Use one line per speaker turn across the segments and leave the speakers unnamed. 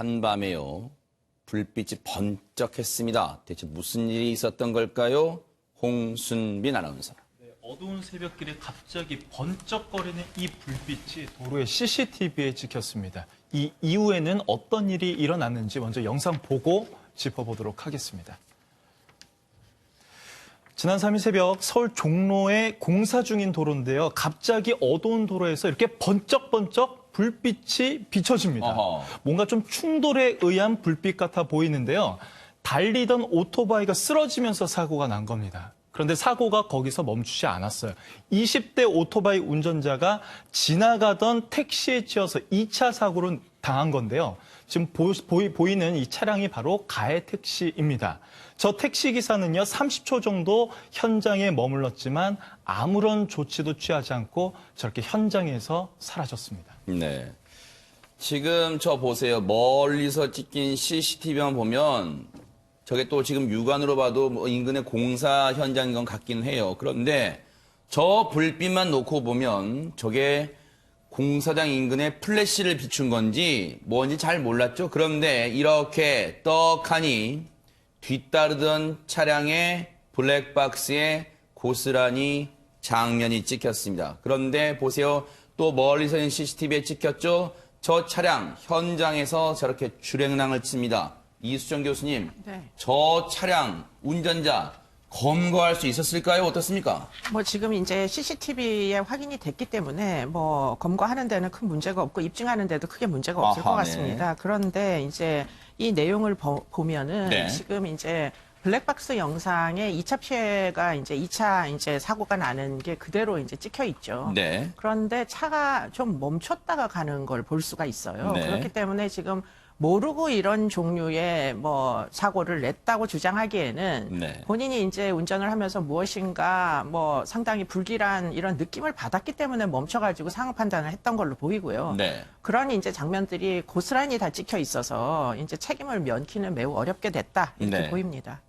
한밤에요. 불빛이 번쩍했습니다. 대체 무슨 일이 있었던 걸까요? 홍순빈 아나운서.
어두운 새벽길에 갑자기 번쩍거리는 이 불빛이 도로의 CCTV에 찍혔습니다. 이 이후에는 어떤 일이 일어났는지 먼저 영상 보고 짚어보도록 하겠습니다. 지난 3일 새벽 서울 종로에 공사 중인 도로인데요. 갑자기 어두운 도로에서 이렇게 번쩍번쩍 불빛이 비춰집니다.
어허.
뭔가 좀 충돌에 의한 불빛 같아 보이는데요. 달리던 오토바이가 쓰러지면서 사고가 난 겁니다. 그런데 사고가 거기서 멈추지 않았어요. 20대 오토바이 운전자가 지나가던 택시에 치여서 2차 사고를 당한 건데요. 지금 보이는 이 차량이 바로 가해 택시입니다. 저 택시 기사는요, 30초 정도 현장에 머물렀지만 아무런 조치도 취하지 않고 저렇게 현장에서 사라졌습니다.
네. 지금 저 보세요. 멀리서 찍힌 CCTV만 보면 저게 또 지금 육안으로 봐도 뭐 인근의 공사 현장인 건 같긴 해요. 그런데 저 불빛만 놓고 보면 저게 공사장 인근에 플래시를 비춘 건지 뭔지 잘 몰랐죠. 그런데 이렇게 떡하니 뒤따르던 차량의 블랙박스에 고스란히 장면이 찍혔습니다. 그런데 보세요. 또 멀리서 있는 CCTV에 찍혔죠. 저 차량 현장에서 저렇게 주행랑을 칩니다. 이수정 교수님,
네.
저 차량 운전자 검거할 수 있었을까요? 어떻습니까?
뭐 지금 이제 CCTV에 확인이 됐기 때문에 뭐 검거하는 데는 큰 문제가 없고 입증하는 데도 크게 문제가 없을
아하,
것 같습니다. 그런데 이제 이 내용을 보면은
네.
지금 이제 블랙박스 영상에 2차 피해가 이제 2차 이제 사고가 나는 게 그대로 이제 찍혀 있죠.
네.
그런데 차가 좀 멈췄다가 가는 걸 볼 수가 있어요.
네.
그렇기 때문에 지금 모르고 이런 종류의 뭐 사고를 냈다고 주장하기에는
네.
본인이 이제 운전을 하면서 무엇인가 뭐 상당히 불길한 이런 느낌을 받았기 때문에 멈춰가지고 상황 판단을 했던 걸로 보이고요.
네.
그런 이제 장면들이 고스란히 다 찍혀 있어서 이제 책임을 면키는 매우 어렵게 됐다 이렇게
네.
보입니다.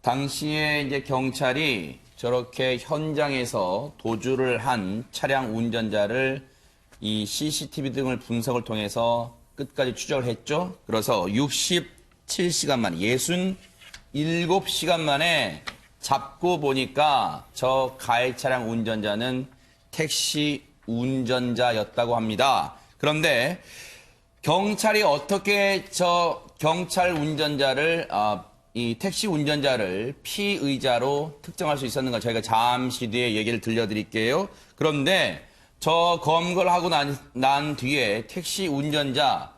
당시에 이제 경찰이 저렇게 현장에서 도주를 한 차량 운전자를 이 CCTV 등을 분석을 통해서 끝까지 추적을 했죠. 그래서 67시간 만에, 67시간 만에 잡고 보니까 저 가해 차량 운전자는 택시 운전자였다고 합니다. 그런데 경찰이 어떻게 저 경찰 운전자를, 이 택시 운전자를 피의자로 특정할 수 있었는가 저희가 잠시 뒤에 얘기를 들려드릴게요. 그런데 저 검거를 하고 난 뒤에 택시 운전자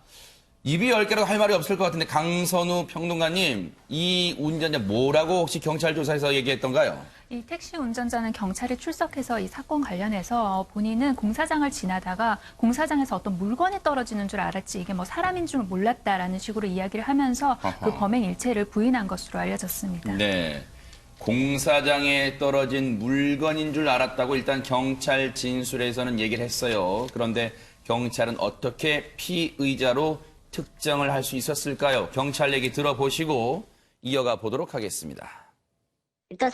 입이 10개라도 할 말이 없을 것 같은데 강선우 평론가님, 이 운전자 뭐라고 혹시 경찰 조사에서 얘기했던가요?
이 택시 운전자는 경찰에 출석해서 이 사건 관련해서 본인은 공사장을 지나다가 공사장에서 어떤 물건이 떨어지는 줄 알았지 이게 뭐 사람인 줄 몰랐다라는 식으로 이야기를 하면서 그 범행 일체를 부인한 것으로 알려졌습니다.
네. 공사장에 떨어진 물건인 줄 알았다고 일단 경찰 진술에서는 얘기를 했어요. 그런데 경찰은 어떻게 피의자로 특정을 할 수 있었을까요? 경찰 얘기 들어보시고 이어가 보도록 하겠습니다.
일단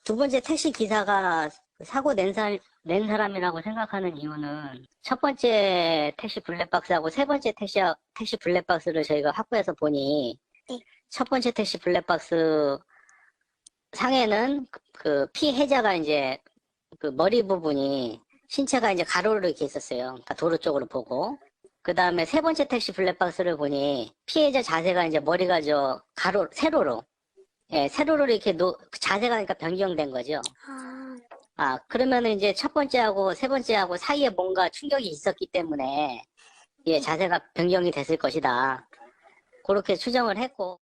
두 번째 택시 기사가 사고 낸 사람이라고 생각하는 이유는 첫 번째 택시 블랙박스하고 세 번째 택시 블랙박스를 저희가 확보해서 보니 첫 번째 택시 블랙박스 상에는 그 피해자가 이제 그 머리 부분이 신체가 이제 가로로 이렇게 있었어요. 그러니까 도로 쪽으로 보고. 그 다음에 세 번째 택시 블랙박스를 보니 피해자 자세가 이제 머리가 세로로. 예, 세로로 이렇게 자세가 그러니까 변경된 거죠. 그러면은 이제 첫 번째하고 세 번째하고 사이에 뭔가 충격이 있었기 때문에 예, 자세가 변경이 됐을 것이다. 그렇게 추정을 했고.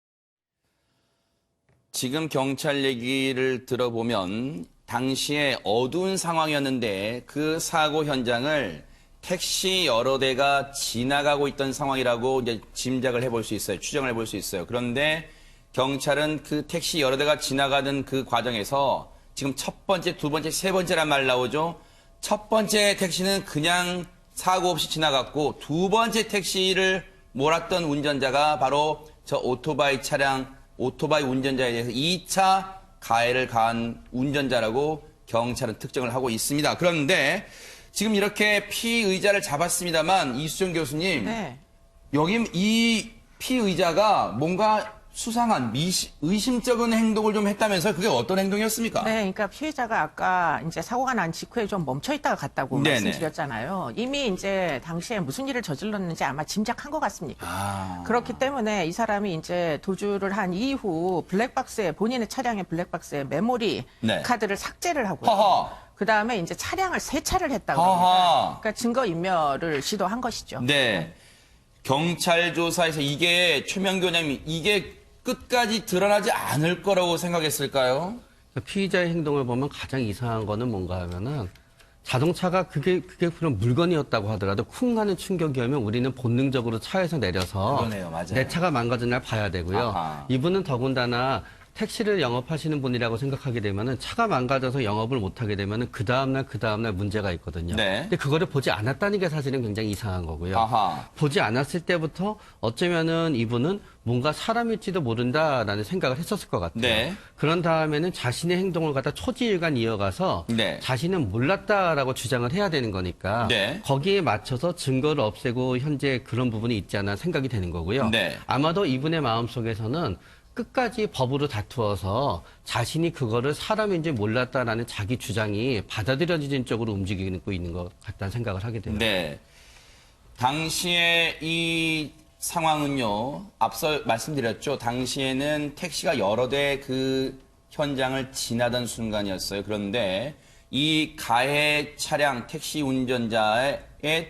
지금 경찰 얘기를 들어보면 당시에 어두운 상황이었는데 그 사고 현장을 택시 여러 대가 지나가고 있던 상황이라고 이제 짐작을 해볼 수 있어요. 추정을 해볼 수 있어요. 그런데 경찰은 그 택시 여러 대가 지나가는 그 과정에서 지금 첫 번째, 두 번째, 세 번째란 말 나오죠. 첫 번째 택시는 그냥 사고 없이 지나갔고 두 번째 택시를 몰았던 운전자가 바로 저 오토바이 운전자에 대해서 2차 가해를 가한 운전자라고 경찰은 특정을 하고 있습니다. 그런데 지금 이렇게 피의자를 잡았습니다만 이수정 교수님,
네.
여기 이 피의자가 뭔가 수상한 의심쩍은 행동을 좀 했다면서요? 그게 어떤 행동이었습니까?
네, 그러니까 피해자가 아까 이제 사고가 난 직후에 좀 멈춰 있다가 갔다고
네네.
말씀드렸잖아요. 이미 이제 당시에 무슨 일을 저질렀는지 아마 짐작한 것 같습니다. 그렇기 때문에 이 사람이 이제 도주를 한 이후 블랙박스에 본인의 차량의 블랙박스에 메모리
네.
카드를 삭제를 하고요.
허허.
그 다음에 이제 차량을 세차를 했다고
허허.
합니다. 그러니까 증거 인멸을 시도한 것이죠.
네. 경찰 조사에서 이게 최명규 원장님 이게 끝까지 드러나지 않을 거라고 생각했을까요?
피의자의 행동을 보면 가장 이상한 거는 뭔가 하면은 자동차가 그게 그런 물건이었다고 하더라도 쿵 하는 충격이면 우리는 본능적으로 차에서 내려서
그러네요. 맞아요.
내 차가 망가진 날 봐야 되고요.
아하.
이분은 더군다나 택시를 영업하시는 분이라고 생각하게 되면은 차가 망가져서 영업을 못 하게 되면은 그 다음날 문제가 있거든요.
네.
근데 그거를 보지 않았다는 게 사실은 굉장히 이상한 거고요.
아하.
보지 않았을 때부터 어쩌면은 이분은 뭔가 사람일지도 모른다라는 생각을 했었을 것 같아요.
네.
그런 다음에는 자신의 행동을 갖다 초지일관 이어가서
네.
자신은 몰랐다라고 주장을 해야 되는 거니까
네.
거기에 맞춰서 증거를 없애고 현재 그런 부분이 있지 않나 생각이 되는 거고요.
네.
아마도 이분의 마음속에서는 끝까지 법으로 다투어서 자신이 그거를 사람인지 몰랐다라는 자기 주장이 받아들여지는 쪽으로 움직이고 있는 것 같다는 생각을 하게 돼요.
네. 당시에 이 상황은요, 앞서 말씀드렸죠. 당시에는 택시가 여러 대 그 현장을 지나던 순간이었어요. 그런데 이 가해 차량 택시 운전자의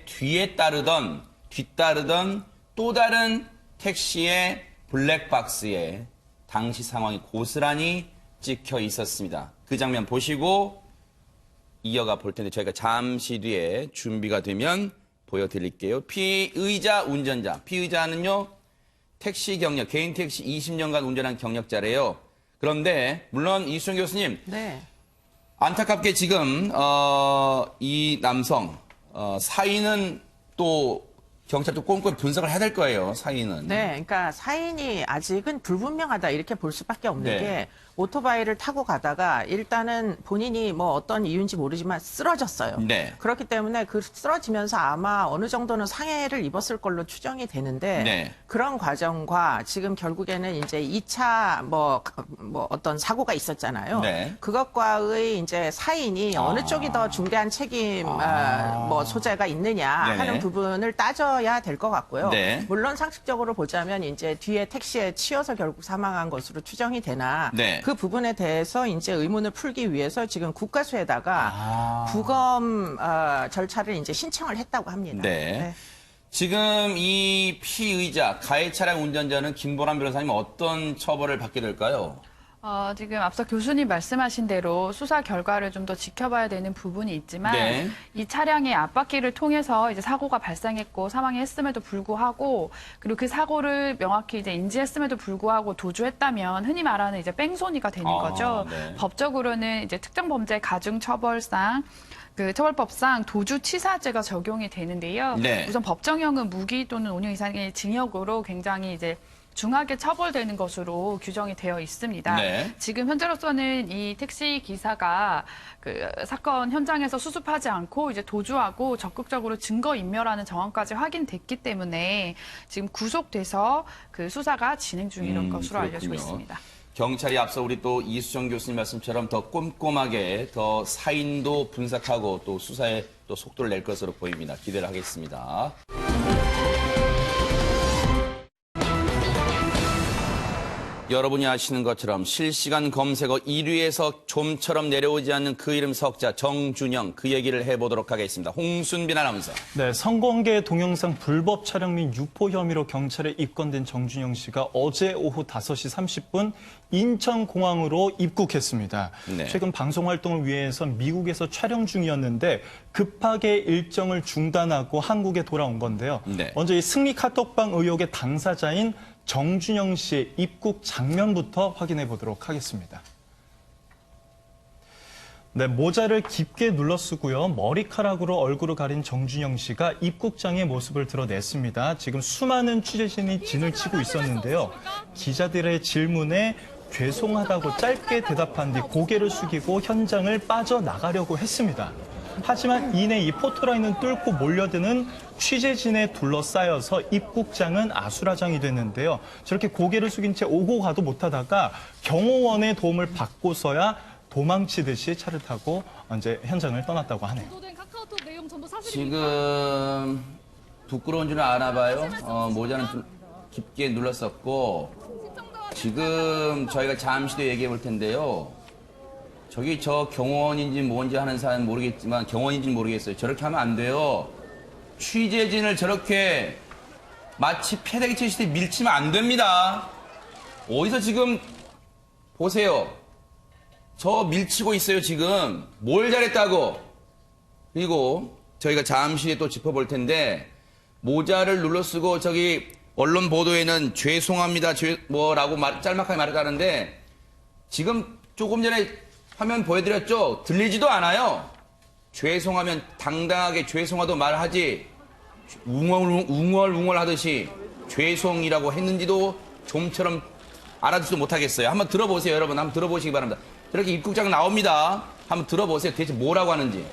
뒤따르던 또 다른 택시의 블랙박스에 당시 상황이 고스란히 찍혀 있었습니다. 그 장면 보시고 이어가 볼 텐데 저희가 잠시 뒤에 준비가 되면 보여드릴게요. 피의자 운전자. 피의자는요, 택시 경력, 개인 택시 20년간 운전한 경력자래요. 그런데 물론 이수정 교수님,
네.
안타깝게 지금 이 남성 사인은 또 경찰도 꼼꼼히 분석을 해야 될 거예요. 사인은.
네, 그러니까 사인이 아직은 불분명하다 이렇게 볼 수밖에 없는
네.
게 오토바이를 타고 가다가 일단은 본인이 뭐 어떤 이유인지 모르지만 쓰러졌어요.
네.
그렇기 때문에 그 쓰러지면서 아마 어느 정도는 상해를 입었을 걸로 추정이 되는데
네.
그런 과정과 지금 결국에는 이제 2차 뭐 어떤 사고가 있었잖아요.
네.
그것과의 이제 사인이 어느 쪽이 더 중대한 책임 뭐 소재가 있느냐
네네.
하는 부분을 따져야 될 것 같고요.
네.
물론 상식적으로 보자면 이제 뒤에 택시에 치여서 결국 사망한 것으로 추정이 되나
네.
그 부분에 대해서 이제 의문을 풀기 위해서 지금 국가수에다가 부검 절차를 이제 신청을 했다고 합니다.
네. 지금 이 피의자, 가해 차량 운전자는 김보람 변호사님 어떤 처벌을 받게 될까요?
지금 앞서 교수님 말씀하신 대로 수사 결과를 좀 더 지켜봐야 되는 부분이 있지만
네.
이 차량의 앞바퀴를 통해서 이제 사고가 발생했고 사망했음에도 불구하고 그리고 그 사고를 명확히 이제 인지했음에도 불구하고 도주했다면 흔히 말하는 이제 뺑소니가 되는 거죠.
네.
법적으로는 이제 특정 범죄 가중 처벌상 그 처벌법상 도주치사죄가 적용이 되는데요.
네.
우선 법정형은 무기 또는 5년 이상의 징역으로 굉장히 이제 중하게 처벌되는 것으로 규정이 되어 있습니다.
네.
지금 현재로서는 이 택시 기사가 그 사건 현장에서 수습하지 않고 이제 도주하고 적극적으로 증거 인멸하는 정황까지 확인됐기 때문에 지금 구속돼서 그 수사가 진행 중인 것으로 알려지고
그렇군요.
있습니다.
경찰이 앞서 우리 또 이수정 교수님 말씀처럼 더 꼼꼼하게 더 사인도 분석하고 또 수사에 또 속도를 낼 것으로 보입니다. 기대를 하겠습니다. 여러분이 아시는 것처럼 실시간 검색어 1위에서 좀처럼 내려오지 않는 그 이름 석자 정준영 그 얘기를 해보도록 하겠습니다. 홍순빈 아나운서.
네, 성공개 동영상 불법 촬영 및 유포 혐의로 경찰에 입건된 정준영 씨가 어제 오후 5시 30분 인천공항으로 입국했습니다.
네.
최근 방송 활동을 위해서 미국에서 촬영 중이었는데 급하게 일정을 중단하고 한국에 돌아온 건데요.
네.
먼저 이 승리 카톡방 의혹의 당사자인 정준영 씨의 입국 장면부터 확인해 보도록 하겠습니다. 네, 모자를 깊게 눌러쓰고요. 머리카락으로 얼굴을 가린 정준영 씨가 입국장의 모습을 드러냈습니다. 지금 수많은 취재진이 진을 치고 있었는데요. 기자들의 질문에 죄송하다고 짧게 대답한 뒤 고개를 숙이고 현장을 빠져나가려고 했습니다. 하지만 이내 이 포토라인은 뚫고 몰려드는 취재진에 둘러싸여서 입국장은 아수라장이 됐는데요. 저렇게 고개를 숙인 채 오고 가도 못하다가 경호원의 도움을 받고서야 도망치듯이 차를 타고 이제 현장을 떠났다고 하네요.
지금 부끄러운 줄은 아나 봐요. 모자는 좀 깊게 눌렀었고 지금 저희가 잠시 뒤에 얘기해 볼 텐데요. 저기 저 경호원인지 뭔지 하는 사람은 모르겠지만 경호원인지는 모르겠어요. 저렇게 하면 안 돼요. 취재진을 저렇게 마치 패대기 치듯이 밀치면 안 됩니다. 어디서 지금 보세요. 저 밀치고 있어요 지금. 뭘 잘했다고. 그리고 저희가 잠시 뒤에 또 짚어볼 텐데 모자를 눌러 쓰고 저기 언론 보도에는 죄송합니다 뭐라고 짤막하게 말했다는데 지금 조금 전에 화면 보여드렸죠? 들리지도 않아요. 죄송하면 당당하게 죄송하도 말하지 웅얼웅얼 하듯이 죄송이라고 했는지도 좀처럼 알아듣지도 못하겠어요. 한번 들어보세요 여러분. 한번 들어보시기 바랍니다. 저렇게 입국장 나옵니다. 한번 들어보세요. 대체 뭐라고 하는지.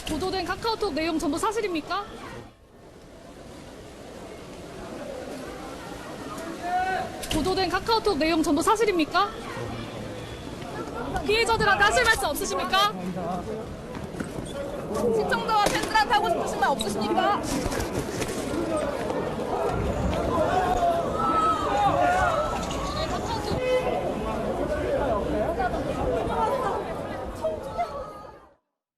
보도된 카카오톡 내용 전부 사실입니까? 보도된 카카오톡 내용 전부 사실입니까? 피해자들한테 하실 말씀 없으십니까? 시청자와 팬들한테 하고 싶으신 말 없으십니까?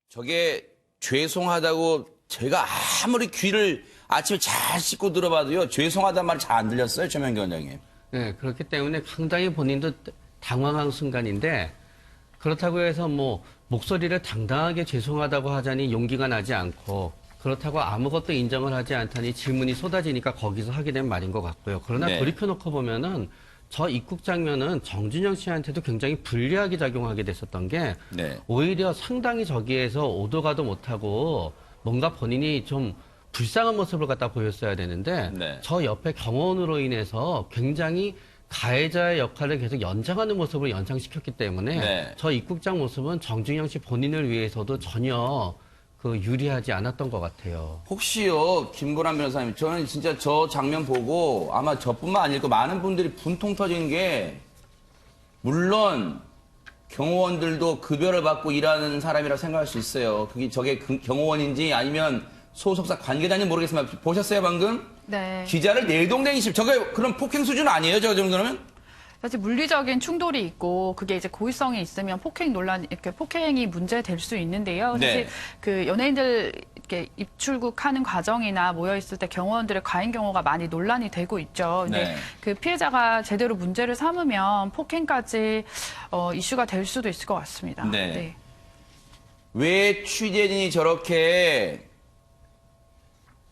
저게 죄송하다고 제가 아무리 귀를 아침에 잘 씻고 들어봐도요. 죄송하다는 말 잘 안 들렸어요. 최명기 원장님.
네, 그렇기 때문에 상당히 본인도 당황한 순간인데 그렇다고 해서 뭐 목소리를 당당하게 죄송하다고 하자니 용기가 나지 않고 그렇다고 아무것도 인정을 하지 않다니 질문이 쏟아지니까 거기서 하게 된 말인 것 같고요. 그러나
네.
돌이켜놓고 보면은 저 입국 장면은 정준영 씨한테도 굉장히 불리하게 작용하게 됐었던 게
네.
오히려 상당히 저기에서 오도 가도 못하고 뭔가 본인이 좀 불쌍한 모습을 갖다 보였어야 되는데
네.
저 옆에 경호원으로 인해서 굉장히 가해자의 역할을 계속 연장하는 모습을 연상시켰기 때문에
네.
저 입국장 모습은 정준영 씨 본인을 위해서도 전혀 그 유리하지 않았던 것 같아요.
혹시요, 김보람 변호사님, 저는 진짜 저 장면 보고 아마 저뿐만 아니고 많은 분들이 분통 터진 게 물론 경호원들도 급여를 받고 일하는 사람이라고 생각할 수 있어요. 그게 저게 경호원인지 아니면 소속사 관계자인지 모르겠지만 보셨어요 방금?
네.
기자를 내동댕이심 저게 그런 폭행 수준 아니에요 저 정도면?
사실 물리적인 충돌이 있고 그게 이제 고의성이 있으면 폭행 논란 이렇게 폭행이 문제될 수 있는데요. 사실
네.
그 연예인들 이렇게 입출국하는 과정이나 모여 있을 때 경호원들의 과잉 경우가 많이 논란이 되고 있죠. 근데
네.
그 피해자가 제대로 문제를 삼으면 폭행까지 이슈가 될 수도 있을 것 같습니다.
네. 왜 취재진이 저렇게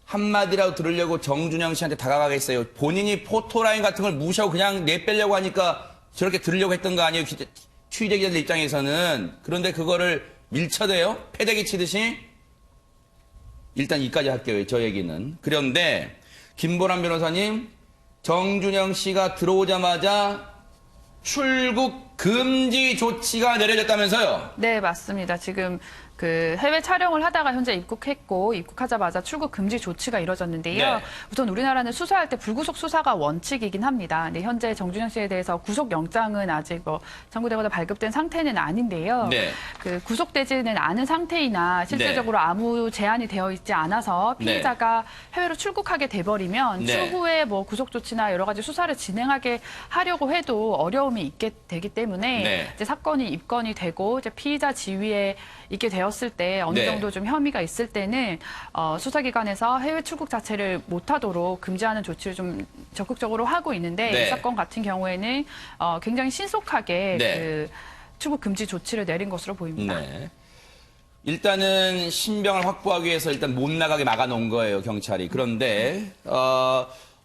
한마디라도 들으려고 정준영 씨한테 다가가겠어요? 본인이 포토라인 같은 걸 무시하고 그냥 내빼려고 하니까 저렇게 들으려고 했던 거 아니에요? 취재 기자들 입장에서는. 그런데 그거를 밀쳐대요? 패대기 치듯이? 일단 이까지 할게요. 저 얘기는. 그런데 김보람 변호사님, 정준영 씨가 들어오자마자 출국 금지 조치가 내려졌다면서요?
네, 맞습니다. 지금 그 해외 촬영을 하다가 현재 입국했고 입국하자마자 출국 금지 조치가 이뤄졌는데요.
네.
우선 우리나라는 수사할 때 불구속 수사가 원칙이긴 합니다. 근데 현재 정준영 씨에 대해서 구속 영장은 아직 청구되거나 발급된 상태는 아닌데요.
네.
그 구속되지는 않은 상태이나 실질적으로 아무 제한이 되어 있지 않아서 피해자가 해외로 출국하게 돼버리면
네.
추후에 뭐 구속 조치나 여러 가지 수사를 진행하게 하려고 해도 어려움이 있게 되기 때문에
네.
이제 사건이 입건이 되고 이제 피의자 지위에 있게 되었을 때 어느
네.
정도 좀 혐의가 있을 때는 수사기관에서 해외 출국 자체를 못하도록 금지하는 조치를 좀 적극적으로 하고 있는데
네.
이 사건 같은 경우에는 굉장히 신속하게
네.
그 출국 금지 조치를 내린 것으로 보입니다.
네. 일단은 신병을 확보하기 위해서 일단 못 나가게 막아놓은 거예요, 경찰이. 그런데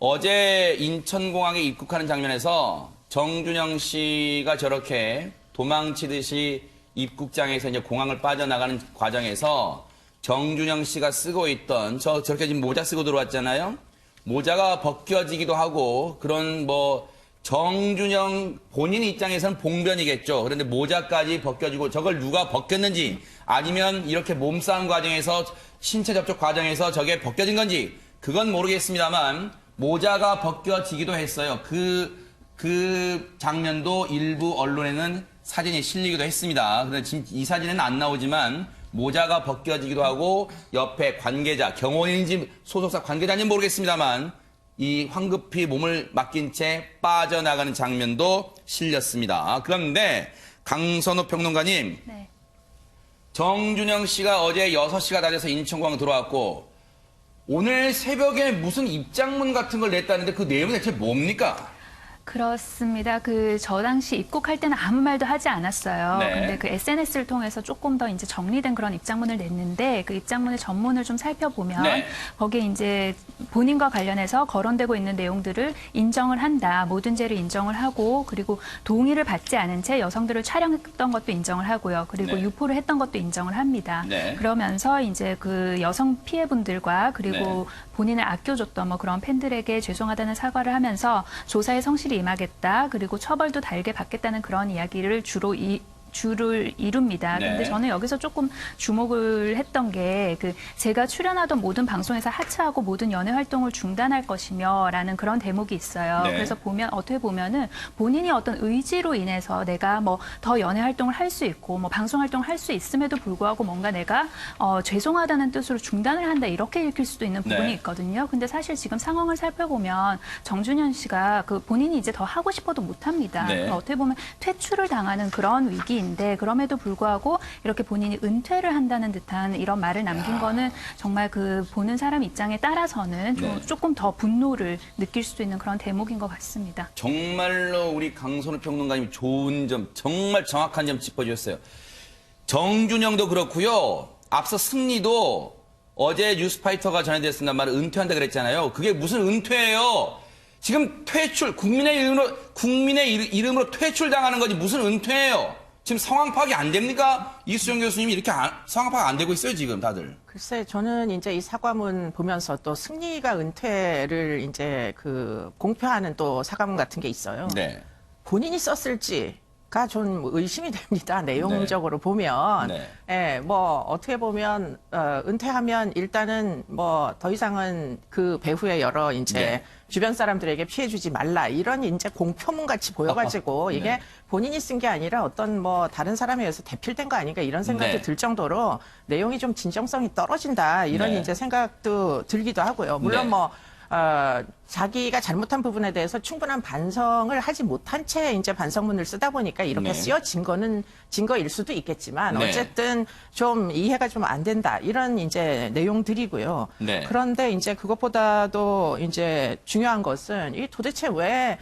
어제 인천공항에 입국하는 장면에서 정준영 씨가 저렇게 도망치듯이 입국장에서 이제 공항을 빠져나가는 과정에서 정준영 씨가 쓰고 있던 저렇게 지금 모자 쓰고 들어왔잖아요. 모자가 벗겨지기도 하고 그런 뭐 정준영 본인 입장에서는 봉변이겠죠. 그런데 모자까지 벗겨지고 저걸 누가 벗겼는지 아니면 이렇게 몸싸움 과정에서 신체 접촉 과정에서 저게 벗겨진 건지 그건 모르겠습니다만 모자가 벗겨지기도 했어요. 그 장면도 일부 언론에는 사진이 실리기도 했습니다. 그런데 지금 이 사진에는 안 나오지만 모자가 벗겨지기도 하고 옆에 관계자, 경호인인지 소속사 관계자인지 모르겠습니다만 이 황급히 몸을 맡긴 채 빠져나가는 장면도 실렸습니다. 그런데 강선우 평론가님,
네.
정준영 씨가 어제 6시가 다 돼서 인천공항 들어왔고 오늘 새벽에 무슨 입장문 같은 걸 냈다는데 그 내용이 대체 뭡니까?
그렇습니다. 저 당시 입국할 때는 아무 말도 하지 않았어요.
네.
근데 그 SNS를 통해서 조금 더 이제 정리된 그런 입장문을 냈는데 그 입장문의 전문을 좀 살펴보면
네.
거기에 이제 본인과 관련해서 거론되고 있는 내용들을 인정을 한다. 모든 죄를 인정을 하고 그리고 동의를 받지 않은 채 여성들을 촬영했던 것도 인정을 하고요. 그리고
네.
유포를 했던 것도 인정을 합니다.
네.
그러면서 이제 그 여성 피해분들과 그리고 본인을 아껴줬던 뭐 그런 팬들에게 죄송하다는 사과를 하면서 조사에 성실히 임하겠다. 그리고 처벌도 달게 받겠다는 그런 이야기를 주를 이룹니다.
네.
그런데 저는 여기서 조금 주목을 했던 게 제가 출연하던 모든 방송에서 하차하고 모든 연예 활동을 중단할 것이며라는 그런 대목이 있어요.
네.
그래서 어떻게 보면은 본인이 어떤 의지로 인해서 내가 뭐 더 연예 활동을 할 수 있고 뭐 방송 활동을 할 수 있음에도 불구하고 뭔가 내가 죄송하다는 뜻으로 중단을 한다 이렇게 읽힐 수도 있는 부분이
네.
있거든요. 근데 사실 지금 상황을 살펴보면 정준현 씨가 본인이 이제 더 하고 싶어도 못합니다.
네.
어떻게 보면 퇴출을 당하는 그런 위기인데 그럼에도 불구하고 이렇게 본인이 은퇴를 한다는 듯한 이런 말을 남긴 거는 정말 보는 사람 입장에 따라서는
네.
조금 더 분노를 느낄 수도 있는 그런 대목인 것 같습니다.
정말로 우리 강선우 평론가님 좋은 점, 정말 정확한 점 짚어주셨어요. 정준영도 그렇고요. 앞서 승리도 어제 뉴스파이터가 전해드렸습니다. 말을 은퇴한다 그랬잖아요. 그게 무슨 은퇴예요? 지금 퇴출, 국민의 이름으로 퇴출당하는 거지 무슨 은퇴예요? 지금 상황 파악이 안 됩니까? 이수정 교수님이 이렇게 상황 파악 안 되고 있어요, 지금 다들.
글쎄, 저는 이제 이 사과문 보면서 또 승리가 은퇴를 이제 공표하는 또 사과문 같은 게 있어요.
네.
본인이 썼을지가 좀 의심이 됩니다. 내용적으로 보면.
네.
예, 뭐, 어떻게 보면, 은퇴하면 일단은 뭐, 더 이상은 그 배후에 여러 이제
네.
주변 사람들에게 피해주지 말라. 이런 이제 공표문 같이 보여가지고 이게
네.
본인이 쓴 게 아니라 어떤 뭐, 다른 사람에 의해서 대필된 거 아닌가 이런 생각도
네.
들 정도로 내용이 좀 진정성이 떨어진다. 이런
네.
이제 생각도 들기도 하고요. 물론
네.
뭐, 자기가 잘못한 부분에 대해서 충분한 반성을 하지 못한 채 이제 반성문을 쓰다 보니까 이렇게
네.
쓰여진 거는 증거일 수도 있겠지만
네.
어쨌든 좀 이해가 좀 안 된다. 이런 이제 내용들이고요.
네.
그런데 이제 그것보다도 이제 중요한 것은 이 도대체 왜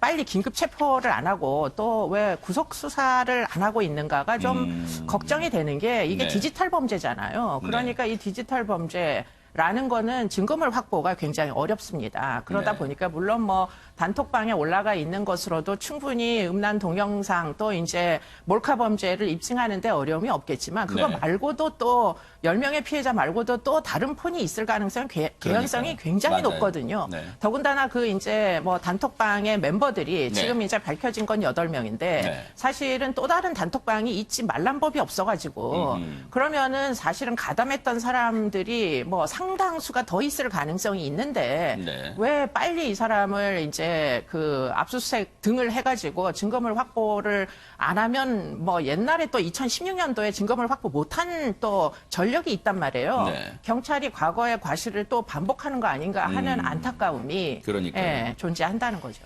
빨리 긴급 체포를 안 하고 또 왜 구속 수사를 안 하고 있는가가 좀 걱정이 되는 게 이게
네.
디지털 범죄잖아요. 그러니까 이 디지털 범죄 라는 거는 증거물 확보가 굉장히 어렵습니다. 그러다
네.
보니까 물론 뭐 단톡방에 올라가 있는 것으로도 충분히 음란 동영상 또 이제 몰카 범죄를 입증하는데 어려움이 없겠지만 그거
네.
말고도 또 10명의 피해자 말고도 또 다른 폰이 있을 가능성이 개연성이
그러니까요.
굉장히
맞아요.
높거든요.
네.
더군다나 이제 뭐 단톡방의 멤버들이
네.
지금 이제 밝혀진 건 8명인데
네.
사실은 또 다른 단톡방이 있지 말란 법이 없어가지고 그러면은 사실은 가담했던 사람들이 뭐 상당수가 더 있을 가능성이 있는데
네.
왜 빨리 이 사람을 이제 압수수색 등을 해가지고 증거물 확보를 안 하면 뭐 옛날에 또 2016년도에 증거물 확보 못한 또 전력이 있단 말이에요.
네.
경찰이 과거의 과실을 또 반복하는 거 아닌가 하는 안타까움이
그러니까요.
존재한다는 거죠.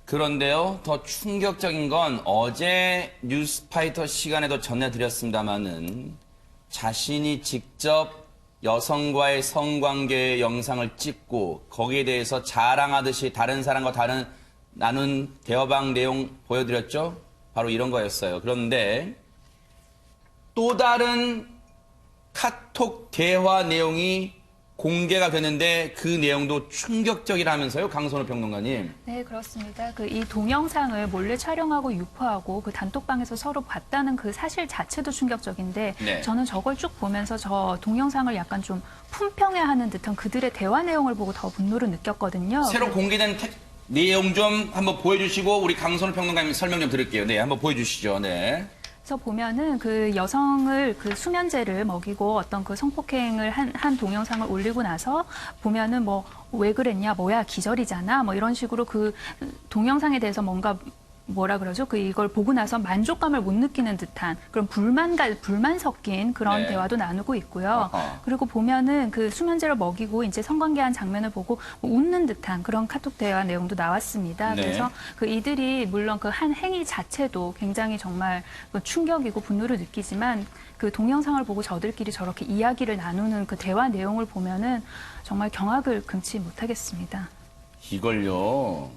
그런데요, 더 충격적인 건 어제 뉴스파이터 시간에도 전해드렸습니다마는 자신이 직접 여성과의 성관계 영상을 찍고 거기에 대해서 자랑하듯이 다른 사람과 나눈 대화방 내용 보여드렸죠? 바로 이런 거였어요. 그런데 또 다른 카톡 대화 내용이 공개가 되는데 그 내용도 충격적이라면서요, 강선우 평론가님.
네, 그렇습니다. 이 동영상을 몰래 촬영하고 유포하고 그 단톡방에서 서로 봤다는 그 사실 자체도 충격적인데
네.
저는 저걸 쭉 보면서 저 동영상을 약간 좀 품평해하는 듯한 그들의 대화 내용을 보고 더 분노를 느꼈거든요.
새로 공개된 내용 좀 한번 보여주시고 우리 강선우 평론가님 설명 좀 드릴게요. 네, 한번 보여주시죠. 네.
그래서 보면은 그 여성을 그 수면제를 먹이고 어떤 그 성폭행을 한 동영상을 올리고 나서 보면은 뭐 왜 그랬냐, 뭐야, 기절이잖아, 뭐 이런 식으로 그 동영상에 대해서 뭔가 뭐라 그러죠? 그 이걸 보고 나서 만족감을 못 느끼는 듯한 그런 불만 섞인 그런
네.
대화도 나누고 있고요.
아하.
그리고 보면은 그 수면제를 먹이고 이제 성관계한 장면을 보고 뭐 웃는 듯한 그런 카톡 대화 내용도 나왔습니다.
네.
그래서 그 이들이 물론 그 한 행위 자체도 굉장히 정말 그 충격이고 분노를 느끼지만 그 동영상을 보고 저들끼리 저렇게 이야기를 나누는 그 대화 내용을 보면은 정말 경악을 금치 못하겠습니다.
이걸요.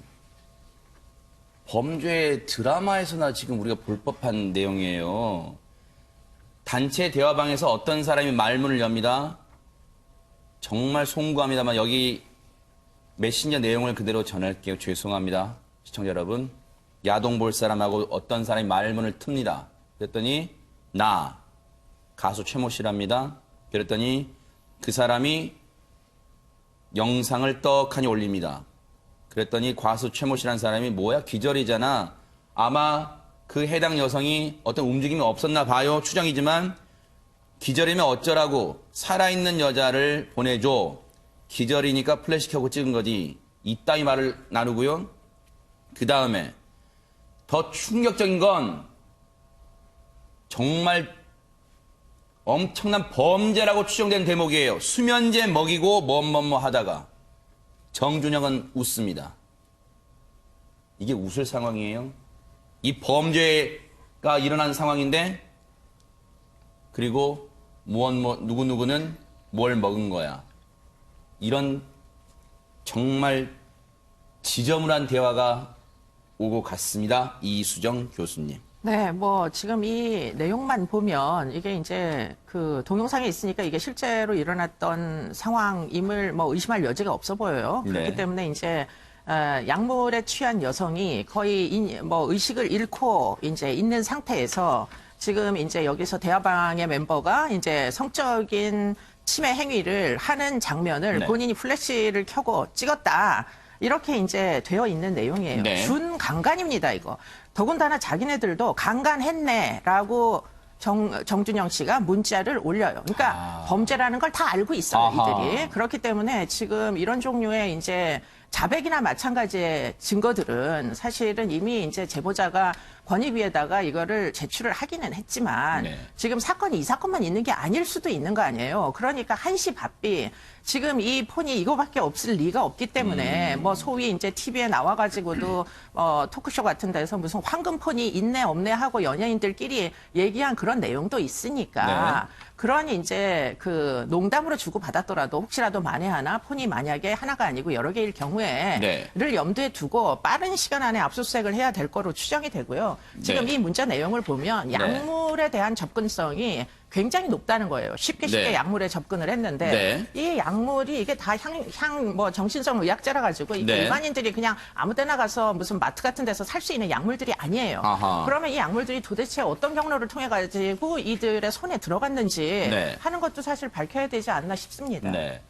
범죄 드라마에서나 지금 우리가 볼 법한 내용이에요. 단체 대화방에서 어떤 사람이 말문을 엽니다. 정말 송구합니다만 여기 메신저 내용을 그대로 전할게요. 죄송합니다. 시청자 여러분. 야동 볼 사람하고 어떤 사람이 말문을 틉니다. 그랬더니 나 가수 최모 씨랍니다. 그랬더니 그 사람이 영상을 떡하니 올립니다. 그랬더니 가수 최모 씨라는 사람이 뭐야 기절이잖아. 아마 그 해당 여성이 어떤 움직임이 없었나 봐요. 추정이지만 기절이면 어쩌라고 살아있는 여자를 보내줘. 기절이니까 플래시 켜고 찍은 거지. 이따위 말을 나누고요. 그 다음에 더 충격적인 건 정말 엄청난 범죄라고 추정된 대목이에요. 수면제 먹이고 뭐뭐뭐 하다가 정준영은 웃습니다. 이게 웃을 상황이에요? 이 범죄가 일어난 상황인데 그리고 누구누구는 뭘 먹은 거야. 이런 정말 지저분한 대화가 오고 갔습니다. 이수정 교수님.
네, 뭐 지금 이 내용만 보면 이게 이제 그 동영상에 있으니까 이게 실제로 일어났던 상황임을 뭐 의심할 여지가 없어 보여요. 그렇기
네.
때문에 이제 약물에 취한 여성이 거의 뭐 의식을 잃고 이제 있는 상태에서 지금 이제 여기서 대화방의 멤버가 이제 성적인 침해 행위를 하는 장면을
네.
본인이 플래시를 켜고 찍었다. 이렇게 이제 되어 있는 내용이에요.
네.
준강간입니다, 이거. 더군다나 자기네들도 강간했네라고 정준영 씨가 문자를 올려요. 그러니까 범죄라는 걸 다 알고 있어요,
아하.
이들이. 그렇기 때문에 지금 이런 종류의 이제 자백이나 마찬가지의 증거들은 사실은 이미 이제 제보자가 권익위에다가 이거를 제출을 하기는 했지만
네.
지금 사건이 이 사건만 있는 게 아닐 수도 있는 거 아니에요. 그러니까 한시 바삐 지금 이 폰이 이거밖에 없을 리가 없기 때문에 뭐 소위 이제 TV에 나와가지고도 토크쇼 같은 데서 무슨 황금폰이 있네 없네 하고 연예인들끼리 얘기한 그런 내용도 있으니까
네.
그러니 이제 그 농담으로 주고 받았더라도 혹시라도 만에 하나 폰이 만약에 하나가 아니고 여러 개일 경우에
네.
를 염두에 두고 빠른 시간 안에 압수수색을 해야 될 거로 추정이 되고요. 지금
네.
이 문자 내용을 보면
네.
약물에 대한 접근성이 굉장히 높다는 거예요. 쉽게
네.
약물에 접근을 했는데
네.
이 약물이 이게 다 뭐 정신성 의약제라 가지고 이게
네.
일반인들이 그냥 아무 데나 가서 무슨 마트 같은 데서 살 수 있는 약물들이 아니에요.
아하.
그러면 이 약물들이 도대체 어떤 경로를 통해 가지고 이들의 손에 들어갔는지
네.
하는 것도 사실 밝혀야 되지 않나 싶습니다.
네.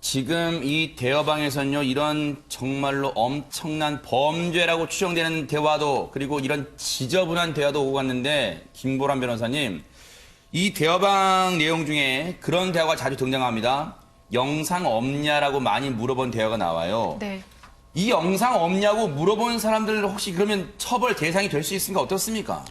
지금 이 대화방에서는요, 이런 정말로 엄청난 범죄라고 추정되는 대화도, 그리고 이런 지저분한 대화도 오고 갔는데, 김보람 변호사님, 이 대화방 내용 중에 그런 대화가 자주 등장합니다. 영상 없냐라고 많이 물어본 대화가 나와요.
네.
이 영상 없냐고 물어본 사람들 혹시 그러면 처벌 대상이 될 수 있으니까 어떻습니까?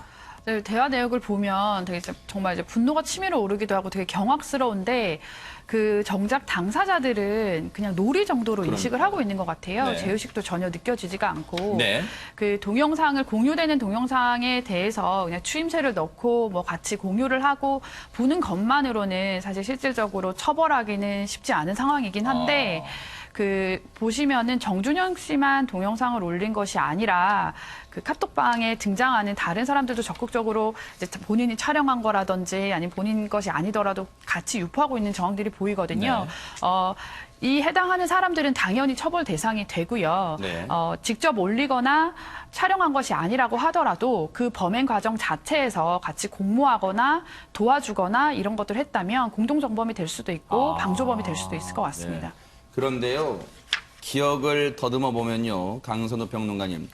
네, 대화 내역을 보면 되게 정말 이제 분노가 치밀어 오르기도 하고 되게 경악스러운데 그 정작 당사자들은 그냥 놀이 정도로 인식을 하고 있는 것 같아요.
네.
죄의식도 전혀 느껴지지가 않고
네.
그 동영상을 공유되는 동영상에 대해서 그냥 추임새를 넣고 뭐 같이 공유를 하고 보는 것만으로는 사실 실질적으로 처벌하기는 쉽지 않은 상황이긴 한데 그 보시면은 정준영 씨만 동영상을 올린 것이 아니라 그 카톡방에 등장하는 다른 사람들도 적극적으로 이제 본인이 촬영한 거라든지 아니면 본인 것이 아니더라도 같이 유포하고 있는 정황들이 보이거든요.
네.
이 해당하는 사람들은 당연히 처벌 대상이 되고요.
네.
직접 올리거나 촬영한 것이 아니라고 하더라도 그 범행 과정 자체에서 같이 공모하거나 도와주거나 이런 것들을 했다면 공동정범이 될 수도 있고 방조범이 될 수도 있을 것 같습니다.
네. 그런데요, 기억을 더듬어 보면요. 강선우 평론가님.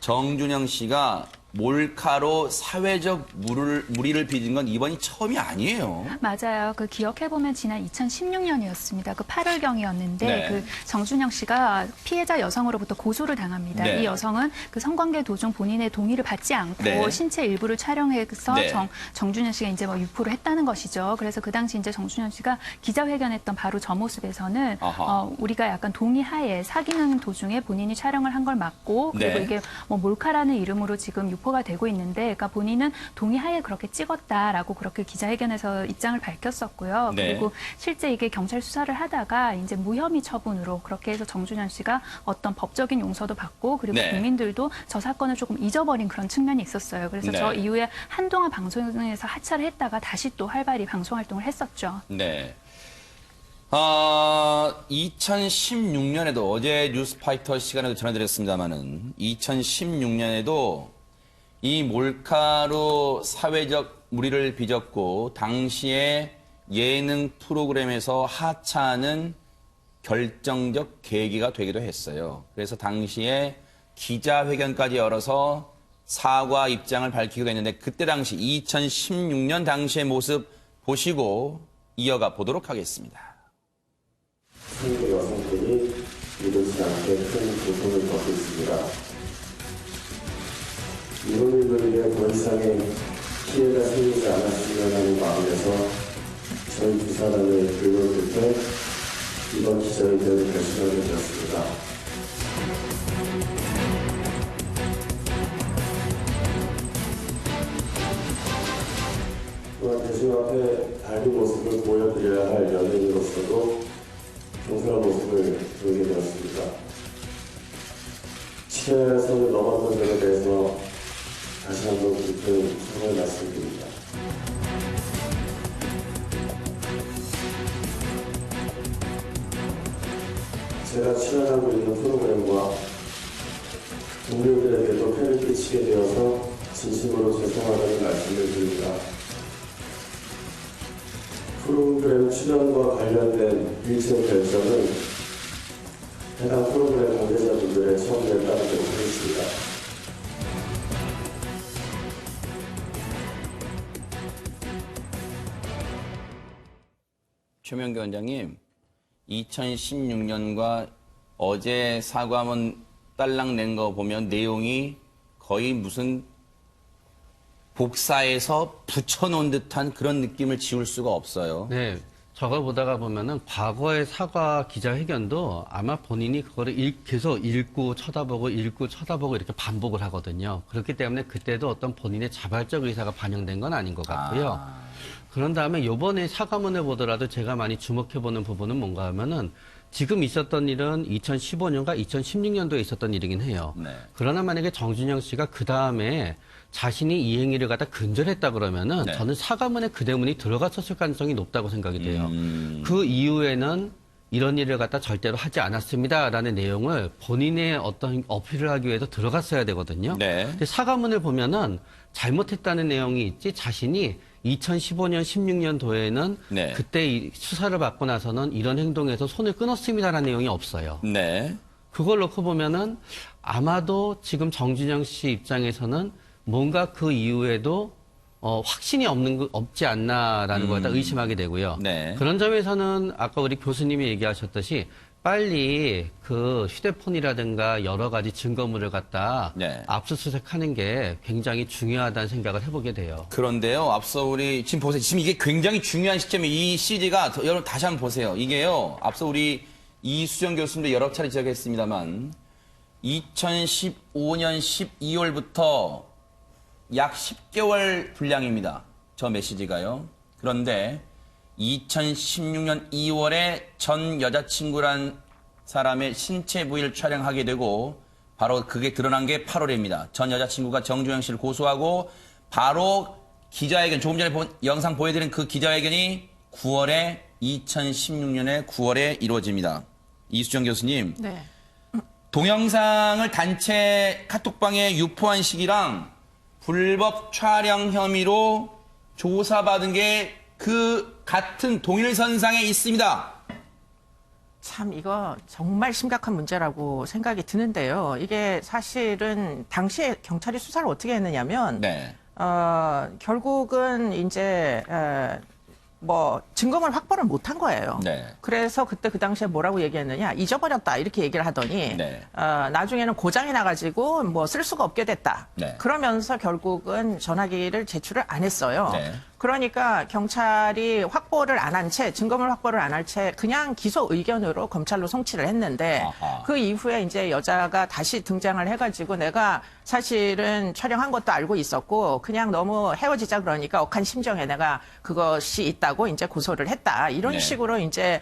정준영 씨가 몰카로 사회적 물의를 빚은 건 이번이 처음이 아니에요.
맞아요. 그 기억해보면 지난 2016년이었습니다. 그 8월경이었는데
네.
그 정준영 씨가 피해자 여성으로부터 고소를 당합니다.
네.
이 여성은 그 성관계 도중 본인의 동의를 받지 않고
네.
신체 일부를 촬영해서
네.
정준영 씨가 이제 뭐 유포를 했다는 것이죠. 그래서 그 당시 이제 정준영 씨가 기자회견했던 바로 저 모습에서는 우리가 약간 동의하에 사귀는 도중에 본인이 촬영을 한 걸 맞고 그리고
네.
이게 뭐 몰카라는 이름으로 지금 유포가 되고 있는데, 그러니까 본인은 동의하에 그렇게 찍었다라고 그렇게 기자회견에서 입장을 밝혔었고요.
네.
그리고 실제 이게 경찰 수사를 하다가 이제 무혐의 처분으로 그렇게 해서 정준현 씨가 어떤 법적인 용서도 받고 그리고
네.
국민들도 저 사건을 조금 잊어버린 그런 측면이 있었어요. 그래서
네.
저 이후에 한동안 방송에서 하차를 했다가 다시 또 활발히 방송 활동을 했었죠.
네. 2016년에도 어제 뉴스파이터 시간에도 전해드렸습니다만은 2016년에도 이 몰카로 사회적 물의를 빚었고 당시에 예능 프로그램에서 하차하는 결정적 계기가 되기도 했어요. 그래서 당시에 기자회견까지 열어서 사과 입장을 밝히기도 했는데 그때 당시 2016년 당시의 모습 보시고 이어가 보도록 하겠습니다.
한국 여성들이 이르지 않게 큰 고통을 받고 있습니다. 이런 일들에 더 이상의 피해가 생기지 않았으면 하는 마음에서 저희 두 사람의 교육 끝에 이번 기자회견을 결심하게 되었습니다. 또한 대중 앞에 밝은 모습을 보여드려야 할 연예인으로서도 경솔한 모습을 보이게 되었습니다. 지켜야 할 선을 넘었던 점에 대해서 다시 한번 깊은 사과를 말씀드립니다. 제가 출연하고 있는 프로그램과 동료들에게도 폐를 끼치게 되어서 진심으로 죄송하다는 말씀을 드립니다. 프로그램 출연과 관련된 일정 결정은 해당 프로그램 관계자분들의 처분에 따르도록 하겠습니다.
최명규 원장님, 2016년과 어제 사과문 딸랑 낸 거 보면 내용이 거의 무슨 복사해서 붙여놓은 듯한 그런 느낌을 지울 수가 없어요.
네. 저걸 보다가 보면은 과거의 사과 기자회견도 아마 본인이 그거를 계속 읽고 쳐다보고 이렇게 반복을 하거든요. 그렇기 때문에 그때도 어떤 본인의 자발적 의사가 반영된 건 아닌 것 같고요. 그런 다음에 요번에 사과문을 보더라도 제가 많이 주목해보는 부분은 뭔가 하면은 지금 있었던 일은 2015년과 2016년도에 있었던 일이긴 해요.
네.
그러나 만약에 정준영 씨가 그 다음에 자신이 이 행위를 갖다 근절했다 그러면은
네.
저는 사과문에 그 대문이 들어갔었을 가능성이 높다고 생각이 돼요. 그 이후에는 이런 일을 갖다 절대로 하지 않았습니다라는 내용을 본인의 어떤 어필을 하기 위해서 들어갔어야 되거든요.
네.
근데 사과문을 보면은 잘못했다는 내용이 있지 자신이 2015년, 16년도에는
네.
그때 이 수사를 받고 나서는 이런 행동에서 손을 끊었습니다라는 내용이 없어요.
네.
그걸 놓고 보면은 아마도 지금 정준영 씨 입장에서는 뭔가 그 이후에도 확신이 없지 않나라는 걸 다 의심하게 되고요.
네.
그런 점에서는 아까 우리 교수님이 얘기하셨듯이 빨리 그 휴대폰이라든가 여러 가지 증거물을 갖다
네.
압수수색하는 게 굉장히 중요하다는 생각을 해보게 돼요.
그런데요, 앞서 우리 지금 보세요. 지금 이게 굉장히 중요한 시점에 이 CG가 여러분 다시 한번 보세요. 이게요, 앞서 우리 이수정 교수님도 여러 차례 지적했습니다만 2015년 12월부터 약 10개월 분량입니다. 저 메시지가요. 그런데 2016년 2월에 전 여자친구란 사람의 신체 부위를 촬영하게 되고 바로 그게 드러난 게 8월입니다. 전 여자친구가 정준영 씨를 고소하고 바로 기자회견, 조금 전에 영상 보여드린 그 기자회견이 2016년에 9월에 이루어집니다. 이수정 교수님,
네.
동영상을 단체 카톡방에 유포한 시기랑 불법 촬영 혐의로 조사받은 게 그 같은 동일선상에 있습니다.
참 이거 정말 심각한 문제라고 생각이 드는데요. 이게 사실은 당시에 경찰이 수사를 어떻게 했느냐면
네.
결국은 이제 뭐 증거물 확보를 못한 거예요.
네.
그래서 그때 그 당시에 뭐라고 얘기했느냐, 잊어버렸다 이렇게 얘기를 하더니
네.
나중에는 고장이 나가지고 뭐 쓸 수가 없게 됐다.
네.
그러면서 결국은 전화기를 제출을 안 했어요.
네.
그러니까 경찰이 확보를 안 한 채, 증거물 확보를 안 할 채 그냥 기소 의견으로 검찰로 송치를 했는데
아하.
그 이후에 이제 여자가 다시 등장을 해가지고 내가 사실은 촬영한 것도 알고 있었고 그냥 너무 헤어지자 그러니까 억한 심정에 내가 그것이 있다고 이제 고소를 했다. 이런
네.
식으로 이제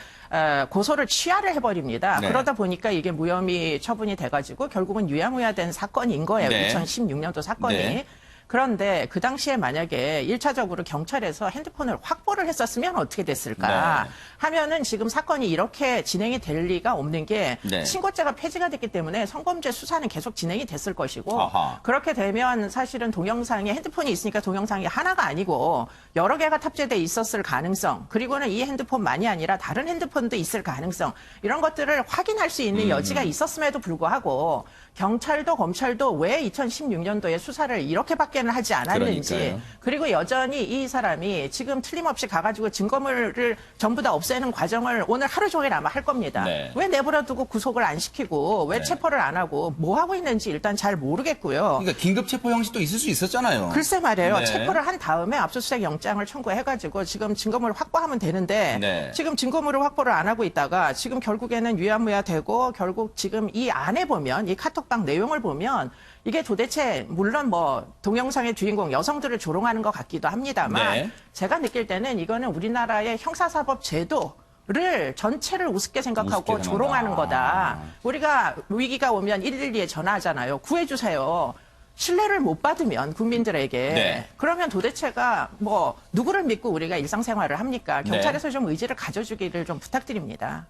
고소를 취하를 해버립니다.
네.
그러다 보니까 이게 무혐의 처분이 돼가지고 결국은 유야무야된 사건인 거예요.
네.
2016년도 사건이.
네.
그런데 그 당시에 만약에 1차적으로 경찰에서 핸드폰을 확보를 했었으면 어떻게 됐을까
네.
하면은 지금 사건이 이렇게 진행이 될 리가 없는 게
네.
신고죄가 폐지가 됐기 때문에 성범죄 수사는 계속 진행이 됐을 것이고
아하.
그렇게 되면 사실은 동영상에 핸드폰이 있으니까 동영상이 하나가 아니고 여러 개가 탑재돼 있었을 가능성 그리고는 이 핸드폰만이 아니라 다른 핸드폰도 있을 가능성 이런 것들을 확인할 수 있는 여지가 있었음에도 불구하고 경찰도 검찰도 왜 2016년도에 수사를 이렇게밖에는 하지 않았는지
그러니까요.
그리고 여전히 이 사람이 지금 틀림없이 가가지고 증거물을 전부 다 없애는 과정을 오늘 하루 종일 아마 할 겁니다.
네.
왜 내버려두고 구속을 안 시키고 왜
네.
체포를 안 하고 뭐 하고 있는지 일단 잘 모르겠고요.
그러니까 긴급 체포 형식도 있을 수 있었잖아요.
글쎄 말이에요.
네.
체포를 한 다음에 압수수색 영장을 청구해가지고 지금 증거물을 확보하면 되는데
네.
지금 증거물을 확보를 안 하고 있다가 지금 결국에는 유야무야 되고 결국 지금 이 안에 보면 이 카톡방 내용을 보면 이게 도대체 물론 뭐 동영상의 주인공 여성들을 조롱하는 것 같기도 합니다만
네.
제가 느낄 때는 이거는 우리나라의 형사사법 제도를 전체를 우습게 생각하고
우습게
조롱하는
생각한다.
거다. 우리가 위기가 오면 112에 전화하잖아요. 구해주세요. 신뢰를 못 받으면 국민들에게
네.
그러면 도대체가 뭐 누구를 믿고 우리가 일상생활을 합니까?
네.
경찰에서 좀 의지를 가져주기를 좀 부탁드립니다.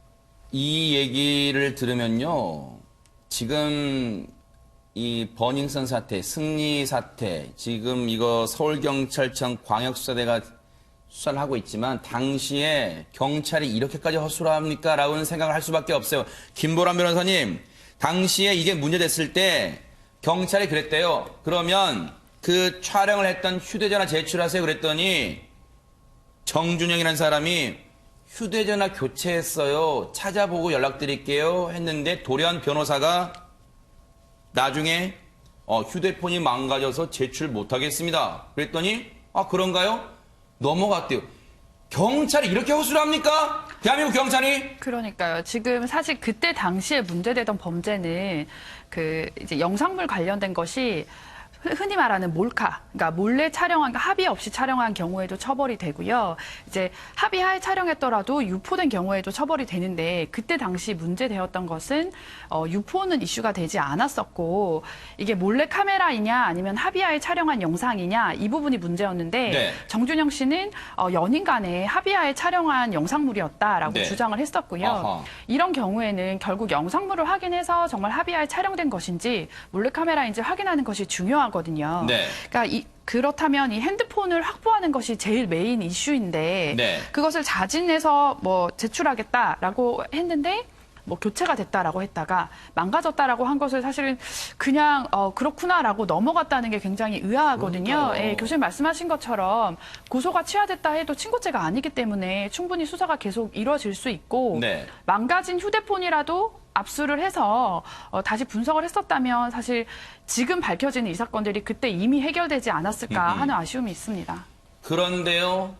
이 얘기를 들으면요. 지금 이 버닝썬 사태, 승리 사태, 지금 이거 서울경찰청 광역수사대가 수사를 하고 있지만 당시에 경찰이 이렇게까지 허술을 합니까? 라고는 생각을 할 수밖에 없어요. 김보람 변호사님, 당시에 이게 문제됐을 때 경찰이 그랬대요. 그러면 그 촬영을 했던 휴대전화 제출하세요. 그랬더니 정준영이라는 사람이 휴대전화 교체했어요. 찾아보고 연락드릴게요. 했는데 돌연 변호사가 나중에 휴대폰이 망가져서 제출 못하겠습니다. 그랬더니 그런가요? 넘어갔대요. 경찰이 이렇게 허술합니까? 대한민국 경찰이?
그러니까요. 지금 사실 그때 당시에 문제되던 범죄는 그 이제 영상물 관련된 것이 흔히 말하는 몰카, 그러니까 몰래 촬영한, 합의 없이 촬영한 경우에도 처벌이 되고요. 이제 합의하에 촬영했더라도 유포된 경우에도 처벌이 되는데 그때 당시 문제되었던 것은 유포는 이슈가 되지 않았었고 이게 몰래 카메라이냐 아니면 합의하에 촬영한 영상이냐 이 부분이 문제였는데
네.
정준영 씨는 연인 간에 합의하에 촬영한 영상물이었다라고
네.
주장을 했었고요.
아하.
이런 경우에는 결국 영상물을 확인해서 정말 합의하에 촬영된 것인지 몰래카메라인지 확인하는 것이 중요하거든요.
네.
그러니까 그렇다면 이 핸드폰을 확보하는 것이 제일 메인 이슈인데
네.
그것을 자진해서 뭐 제출하겠다라고 했는데 뭐 교체가 됐다라고 했다가 망가졌다라고 한 것을 사실은 그냥 그렇구나라고 넘어갔다는 게 굉장히 의아하거든요.
그러니까요.
예, 교수님 말씀하신 것처럼 고소가 취하됐다 해도 친고죄가 아니기 때문에 충분히 수사가 계속 이루어질 수 있고
네.
망가진 휴대폰이라도 압수를 해서 다시 분석을 했었다면 사실 지금 밝혀지는 이 사건들이 그때 이미 해결되지 않았을까 하는 아쉬움이 있습니다.
그런데요,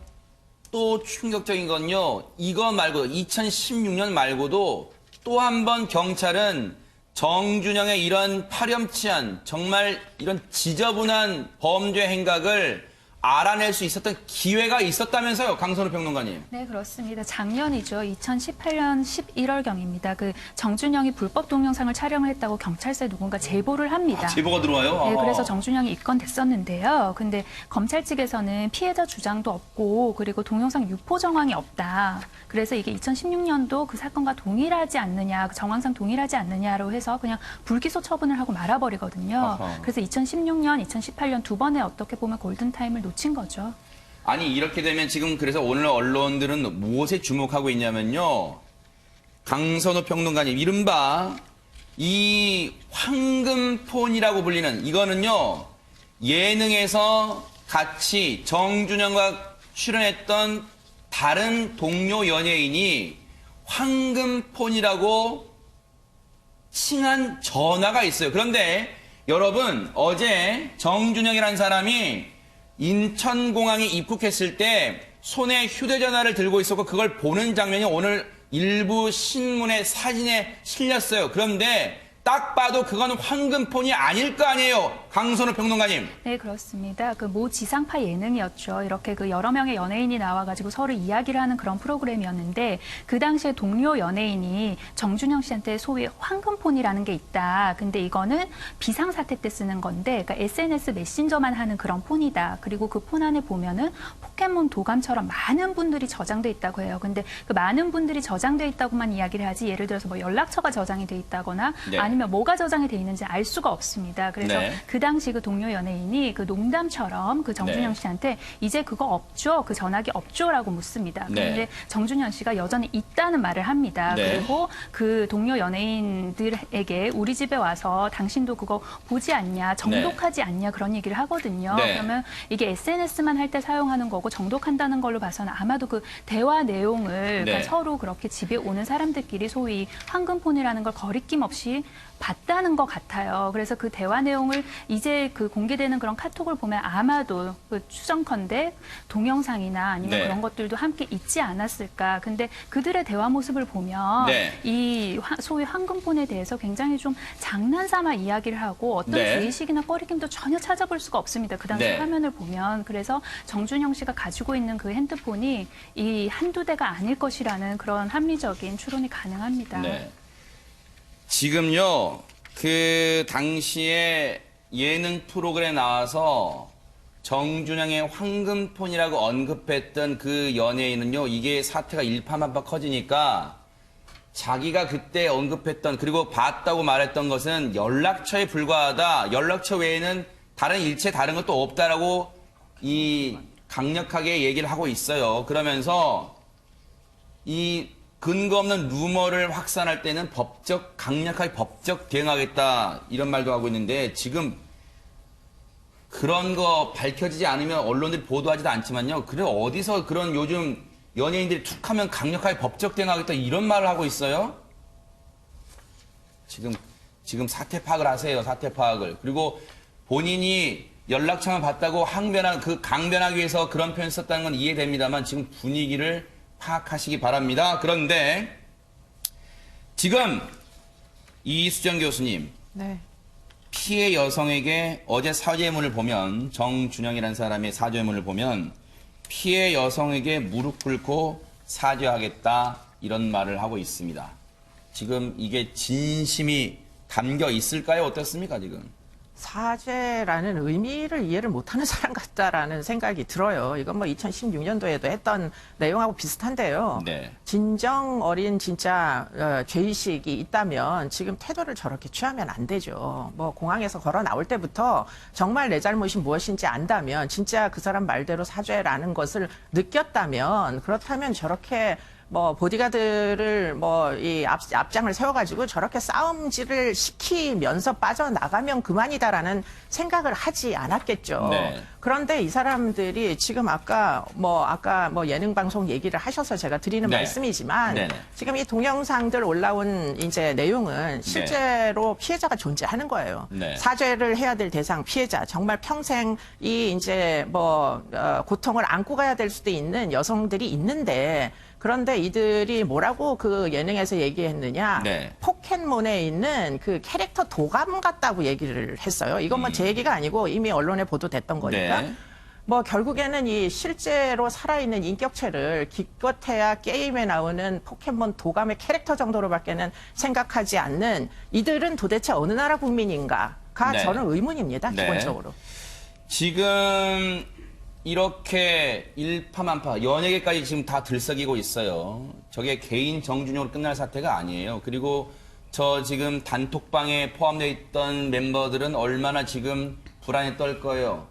또 충격적인 건요, 이거 말고 2016년 말고도 또 한 번 경찰은 정준영의 이런 파렴치한 정말 이런 지저분한 범죄 행각을 알아낼 수 있었던 기회가 있었다면서요, 강선우 평론가님.
네, 그렇습니다. 작년이죠. 2018년 11월경입니다. 그 정준영이 불법 동영상을 촬영을 했다고 경찰서에 누군가 제보를 합니다.
제보가 들어와요?
네, 그래서 정준영이 입건됐었는데요. 근데 검찰 측에서는 피해자 주장도 없고 그리고 동영상 유포 정황이 없다. 그래서 이게 2016년도 그 사건과 동일하지 않느냐, 그 정황상 동일하지 않느냐로 해서 그냥 불기소 처분을 하고 말아버리거든요.
아하.
그래서 2016년, 2018년 두 번에 어떻게 보면 골든타임을 놓친 거죠.
아니, 이렇게 되면 지금 그래서 오늘 언론들은 무엇에 주목하고 있냐면요. 강선우 평론가님, 이른바 이 황금폰이라고 불리는 이거는요, 예능에서 같이 정준영과 출연했던 다른 동료 연예인이 황금폰이라고 칭한 전화가 있어요. 그런데 여러분, 어제 정준영이라는 사람이 인천공항에 입국했을 때 손에 휴대전화를 들고 있었고 그걸 보는 장면이 오늘 일부 신문의 사진에 실렸어요. 그런데 딱 봐도 그건 황금폰이 아닐 거 아니에요. 강선우 평론가님.
네, 그렇습니다. 그 모 지상파 예능이었죠. 이렇게 그 여러 명의 연예인이 나와가지고 서로 이야기를 하는 그런 프로그램이었는데 그 당시에 동료 연예인이 정준영 씨한테 소위 황금폰이라는 게 있다. 근데 이거는 비상사태 때 쓰는 건데, 그러니까 SNS 메신저만 하는 그런 폰이다. 그리고 그 폰 안에 보면은 포켓몬 도감처럼 많은 분들이 저장돼 있다고 해요. 근데 그 많은 분들이 저장돼 있다고만 이야기를 하지, 예를 들어서 뭐 연락처가 저장이 돼 있다거나
네.
아니면 뭐가 저장이 돼 있는지 알 수가 없습니다. 그래서
네.
그 당시 그 동료 연예인이 그 농담처럼 그 정준영
네.
씨한테 이제 그거 없죠? 그 전화기 없죠?라고 묻습니다.
네.
그런데 정준영 씨가 여전히 있다는 말을 합니다.
네.
그리고 그 동료 연예인들에게 우리 집에 와서 당신도 그거 보지 않냐, 정독하지 않냐 그런 얘기를 하거든요.
네.
그러면 이게 SNS만 할 때 사용하는 거고 정독한다는 걸로 봐서는 아마도 그 대화 내용을
네.
그러니까 서로 그렇게 집에 오는 사람들끼리 소위 황금폰이라는 걸 거리낌 없이 봤다는 것 같아요. 그래서 그 대화 내용을 이제 그 공개되는 그런 카톡을 보면 아마도 그 추정컨대 동영상이나 아니면
네.
그런 것들도 함께 있지 않았을까. 근데 그들의 대화 모습을 보면
네.
이 소위 황금폰에 대해서 굉장히 좀 장난삼아 이야기를 하고 어떤
네.
죄의식이나 꺼리낌도 전혀 찾아볼 수가 없습니다. 그 당시
네.
화면을 보면. 그래서 정준영 씨가 가지고 있는 그 핸드폰이 이 한두 대가 아닐 것이라는 그런 합리적인 추론이 가능합니다.
네. 지금요, 그 당시에 예능 프로그램에 나와서 정준영의 황금폰이라고 언급했던 그 연예인은요, 이게 사태가 일파만파 커지니까 자기가 그때 언급했던, 그리고 봤다고 말했던 것은 연락처에 불과하다, 연락처 외에는 다른 일체 다른 것도 없다라고 이 강력하게 얘기를 하고 있어요. 그러면서 이 근거 없는 루머를 확산할 때는 강력하게 법적 대응하겠다 이런 말도 하고 있는데, 지금 그런 거 밝혀지지 않으면 언론들이 보도하지도 않지만요. 그래 어디서 그런 요즘 연예인들이 툭 하면 강력하게 법적 대응하겠다 이런 말을 하고 있어요? 지금 사태 파악을 하세요. 사태 파악을. 그리고 본인이 연락처만 봤다고 강변하기 위해서 그런 표현 썼다는 건 이해됩니다만 지금 분위기를 파악하시기 바랍니다. 그런데 지금 이수정 교수님,
네.
피해 여성에게 어제 사죄문을 보면, 정준영이라는 사람의 사죄문을 보면 피해 여성에게 무릎 꿇고 사죄하겠다 이런 말을 하고 있습니다. 지금 이게 진심이 담겨 있을까요? 어떻습니까 지금?
사죄라는 의미를 이해를 못하는 사람 같다라는 생각이 들어요. 이건 뭐 2016년도에도 했던 내용하고 비슷한데요.
네.
진정 어린 진짜 죄의식이 있다면 지금 태도를 저렇게 취하면 안 되죠. 뭐 공항에서 걸어 나올 때부터 정말 내 잘못이 무엇인지 안다면, 진짜 그 사람 말대로 사죄라는 것을 느꼈다면, 그렇다면 저렇게 뭐 보디가드를 뭐 이 앞장을 세워가지고 저렇게 싸움질을 시키면서 빠져나가면 그만이다라는 생각을 하지 않았겠죠.
네.
그런데 이 사람들이 지금 아까 뭐 예능 방송 얘기를 하셔서 제가 드리는
네.
말씀이지만,
네네.
지금 이 동영상들 올라온 이제 내용은 실제로 피해자가 존재하는 거예요.
네.
사죄를 해야 될 대상 피해자, 정말 평생 이 이제 뭐 고통을 안고 가야 될 수도 있는 여성들이 있는데, 그런데 이들이 뭐라고 그 예능에서 얘기했느냐?
네.
포켓몬에 있는 그 캐릭터 도감 같다고 얘기를 했어요. 이건 뭐 제 얘기가 아니고 이미 언론에 보도됐던 거니까.
네.
뭐 결국에는 이 실제로 살아있는 인격체를 기껏해야 게임에 나오는 포켓몬 도감의 캐릭터 정도로밖에는 생각하지 않는 이들은 도대체 어느 나라 국민인가가
네.
저는 의문입니다.
네.
기본적으로.
지금 이렇게 일파만파, 연예계까지 지금 다 들썩이고 있어요. 저게 개인 정준영으로 끝날 사태가 아니에요. 그리고 저 지금 단톡방에 포함되어 있던 멤버들은 얼마나 지금 불안에 떨 거예요.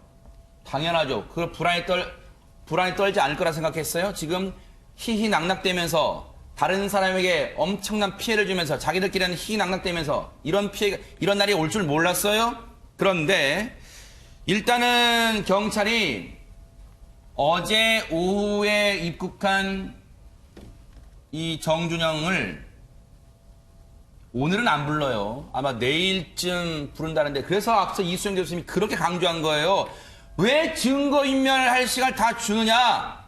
당연하죠. 그걸 불안에 떨지 않을 거라 생각했어요. 지금 희희낙낙대면서 다른 사람에게 엄청난 피해를 주면서 자기들끼리는 희낙낙대면서 이런 날이 올 줄 몰랐어요? 그런데 일단은 경찰이 어제 오후에 입국한 이 정준영을 오늘은 안 불러요. 아마 내일쯤 부른다는데 그래서 앞서 이수영 교수님이 그렇게 강조한 거예요. 왜 증거인멸할 시간을 다 주느냐?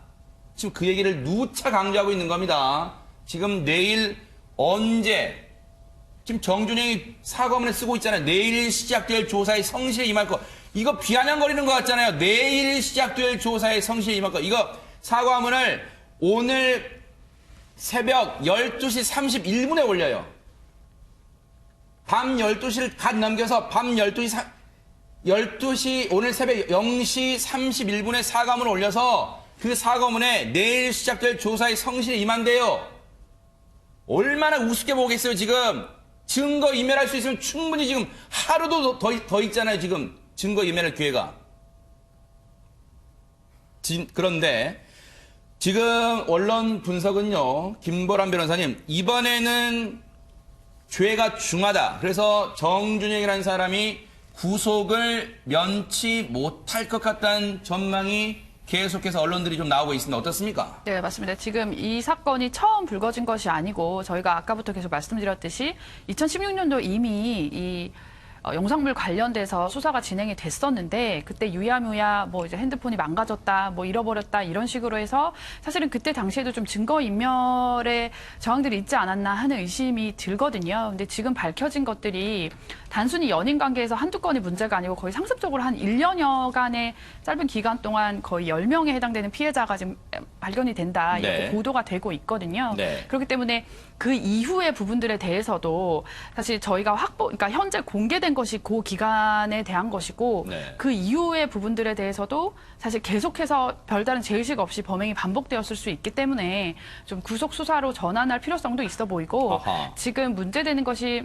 지금 그 얘기를 누차 강조하고 있는 겁니다. 지금 내일 언제 지금 정준영이 사과문에 쓰고 있잖아요. 내일 시작될 조사에 성실히 임할 거. 이거 비아냥거리는 것 같잖아요. 내일 시작될 조사에 성실히 임할 거. 이거 사과문을 오늘 새벽 12시 31분에 올려요. 밤 12시를 갓 넘겨서 밤 12시 오늘 새벽 0시 31분에 사과문을 올려서 그 사과문에 내일 시작될 조사에 성실히 임한대요. 얼마나 우습게 보겠어요, 지금. 증거 인멸할 수 있으면 충분히 지금 하루도 더 있잖아요, 지금. 증거 인멸할 기회가. 그런데 지금 언론 분석은요, 김보람 변호사님, 이번에는 죄가 중하다. 그래서 정준영이라는 사람이 구속을 면치 못할 것 같다는 전망이 계속해서 언론들이 좀 나오고 있습니다. 어떻습니까?
네, 맞습니다. 지금 이 사건이 처음 불거진 것이 아니고 저희가 아까부터 계속 말씀드렸듯이 2016년도 이미 이 영상물 관련돼서 수사가 진행이 됐었는데 그때 유야무야 뭐 이제 핸드폰이 망가졌다, 뭐 잃어버렸다 이런 식으로 해서 사실은 그때 당시에도 좀 증거인멸의 저항들이 있지 않았나 하는 의심이 들거든요. 근데 지금 밝혀진 것들이 단순히 연인 관계에서 한두 건의 문제가 아니고 거의 상습적으로 한 1년여간의 짧은 기간 동안 거의 10명에 해당되는 피해자가 지금 발견이 된다. 이렇게
네.
보도가 되고 있거든요.
네.
그렇기 때문에 그 이후의 부분들에 대해서도 사실 저희가 그러니까 현재 공개된 것이 그 기간에 대한 것이고
네.
그 이후의 부분들에 대해서도 사실 계속해서 별다른 죄의식 없이 범행이 반복되었을 수 있기 때문에 좀 구속 수사로 전환할 필요성도 있어 보이고
아하.
지금 문제되는 것이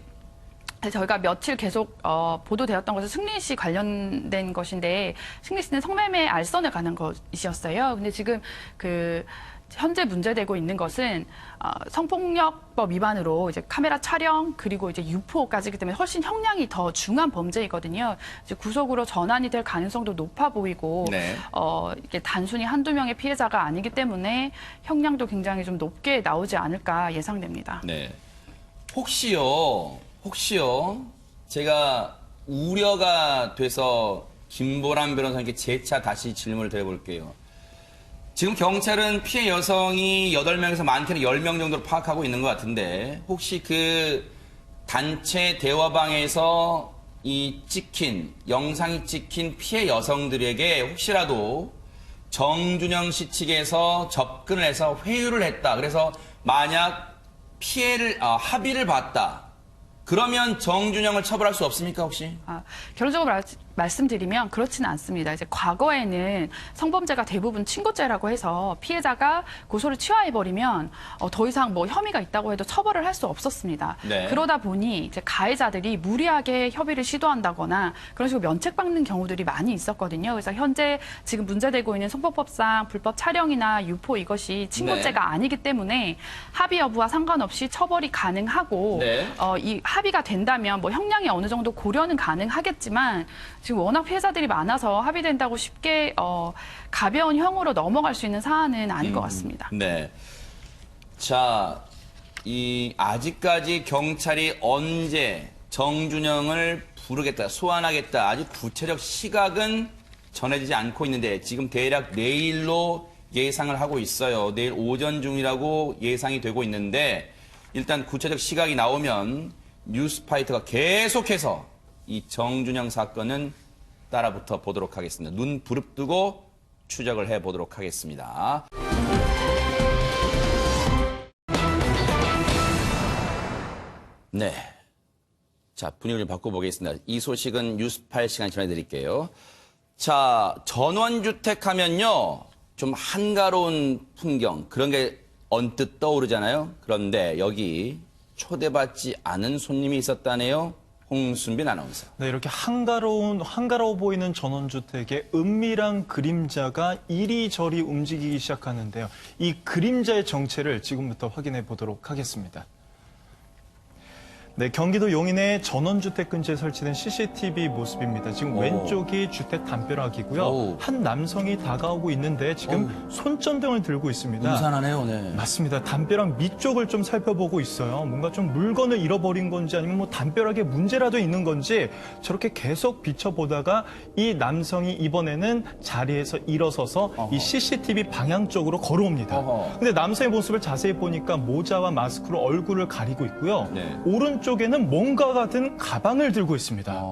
저희가 며칠 계속 보도되었던 것은 승리 씨 관련된 것인데 승리 씨는 성매매 알선을 가는 것이었어요. 근데 지금 그 현재 문제되고 있는 것은 성폭력법 위반으로 이제 카메라 촬영 그리고 이제 유포까지기 때문에 훨씬 형량이 더 중한 범죄이거든요. 이제 구속으로 전환이 될 가능성도 높아 보이고
네.
이게 단순히 한두 명의 피해자가 아니기 때문에 형량도 굉장히 좀 높게 나오지 않을까 예상됩니다.
네. 혹시요, 제가 우려가 돼서 김보람 변호사님께 재차 다시 질문을 드려볼게요. 지금 경찰은 피해 여성이 8명에서 많게는 10명 정도로 파악하고 있는 것 같은데, 혹시 그 단체 대화방에서 영상이 찍힌 피해 여성들에게 혹시라도 정준영 씨 측에서 접근을 해서 회유를 했다. 그래서 만약 합의를 봤다. 그러면 정준영을 처벌할 수 없습니까, 혹시?
결론적으로 말씀드리면 그렇지는 않습니다. 이제 과거에는 성범죄가 대부분 친고죄라고 해서 피해자가 고소를 취하해버리면 더 이상 뭐 혐의가 있다고 해도 처벌을 할 수 없었습니다.
네.
그러다 보니 이제 가해자들이 무리하게 협의를 시도한다거나 그런 식으로 면책받는 경우들이 많이 있었거든요. 그래서 현재 지금 문제되고 있는 성폭법상 불법 촬영이나 유포 이것이 친고죄가
네.
아니기 때문에 합의 여부와 상관없이 처벌이 가능하고
네.
이 합의가 된다면 뭐 형량이 어느 정도 고려는 가능하겠지만 지금 워낙 피해자들이 많아서 합의된다고 쉽게 가벼운 형으로 넘어갈 수 있는 사안은 아닌 것 같습니다.
네. 자, 아직까지 경찰이 언제 정준영을 부르겠다, 소환하겠다, 아주 구체적 시각은 전해지지 않고 있는데 지금 대략 내일로 예상을 하고 있어요. 내일 오전 중이라고 예상이 되고 있는데 일단 구체적 시각이 나오면 뉴스파이터가 계속해서 이 정준영 사건은 따라붙어 보도록 하겠습니다. 눈 부릅뜨고 추적을 해보도록 하겠습니다. 네. 자, 분위기를 좀 바꿔보겠습니다. 이 소식은 뉴스8 시간 전해드릴게요. 자, 전원주택 하면요. 좀 한가로운 풍경, 그런 게 언뜻 떠오르잖아요. 그런데 여기 초대받지 않은 손님이 있었다네요. 홍순빈 아나운서.
네, 이렇게 한가로워 보이는 전원주택의 은밀한 그림자가 이리저리 움직이기 시작하는데요. 이 그림자의 정체를 지금부터 확인해 보도록 하겠습니다. 네, 경기도 용인의 전원주택 근처에 설치된 CCTV 모습입니다. 지금 왼쪽이 주택 담벼락이고요. 한 남성이 다가오고 있는데 지금 손전등을 들고 있습니다.
음산하네요, 네.
맞습니다. 담벼락 밑쪽을 좀 살펴보고 있어요. 뭔가 좀 물건을 잃어버린 건지 아니면 뭐 담벼락에 문제라도 있는 건지 저렇게 계속 비춰보다가 이 남성이 이번에는 자리에서 일어서서 이 CCTV 방향 쪽으로 걸어옵니다. 근데 남성의 모습을 자세히 보니까 모자와 마스크로 얼굴을 가리고 있고요.
네.
오른쪽에는 뭔가가 든 가방을 들고 있습니다.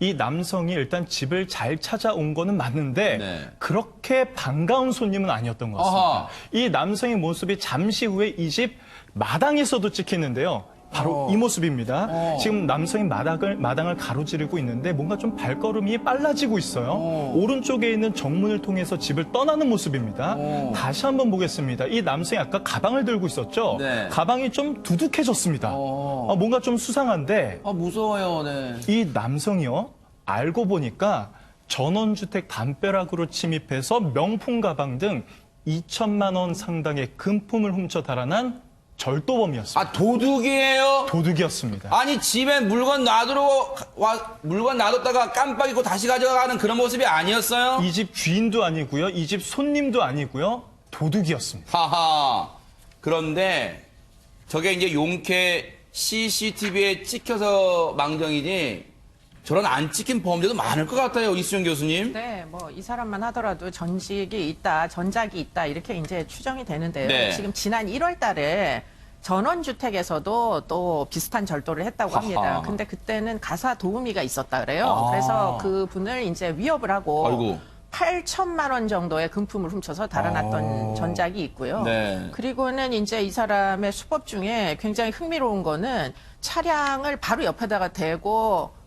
이 남성이 일단 집을 잘 찾아온 거는 맞는데
네.
그렇게 반가운 손님은 아니었던 것 같습니다. 이 남성의 모습이 잠시 후에 이 집 마당에서도 찍히는데요. 바로 이 모습입니다. 지금 남성이 마당을 가로지르고 있는데 뭔가 좀 발걸음이 빨라지고 있어요. 오른쪽에 있는 정문을 통해서 집을 떠나는 모습입니다. 다시 한번 보겠습니다. 이 남성이 아까 가방을 들고 있었죠?
네.
가방이 좀 두둑해졌습니다. 뭔가 좀 수상한데
무서워요, 네.
이 남성이요. 알고 보니까 전원주택 담벼락으로 침입해서 명품 가방 등 2천만 원 상당의 금품을 훔쳐 달아난 절도범이었습니다.
아, 도둑이에요?
도둑이었습니다.
아니, 집에 물건 물건 놔뒀다가 깜빡 잊고 다시 가져가는 그런 모습이 아니었어요?
이 집 주인도 아니고요. 이 집 손님도 아니고요. 도둑이었습니다.
하하. 그런데 저게 이제 용케 CCTV에 찍혀서 망정이지 저런 안 찍힌 범죄도 많을 것 같아요, 이수정 교수님.
네, 뭐 이 사람만 하더라도 전직이 있다, 전작이 있다 이렇게 이제 추정이 되는데요.
네.
지금 지난 1월달에 전원주택에서도 또 비슷한 절도를 했다고 합니다.
하하.
근데 그때는 가사 도우미가 있었다 그래요.
아.
그래서 그 분을 이제 위협을 하고
아이고.
8천만 원 정도의 금품을 훔쳐서 달아났던 전작이 있고요.
네.
그리고는 이제 이 사람의 수법 중에 굉장히 흥미로운 거는 차량을 바로 옆에다가 대고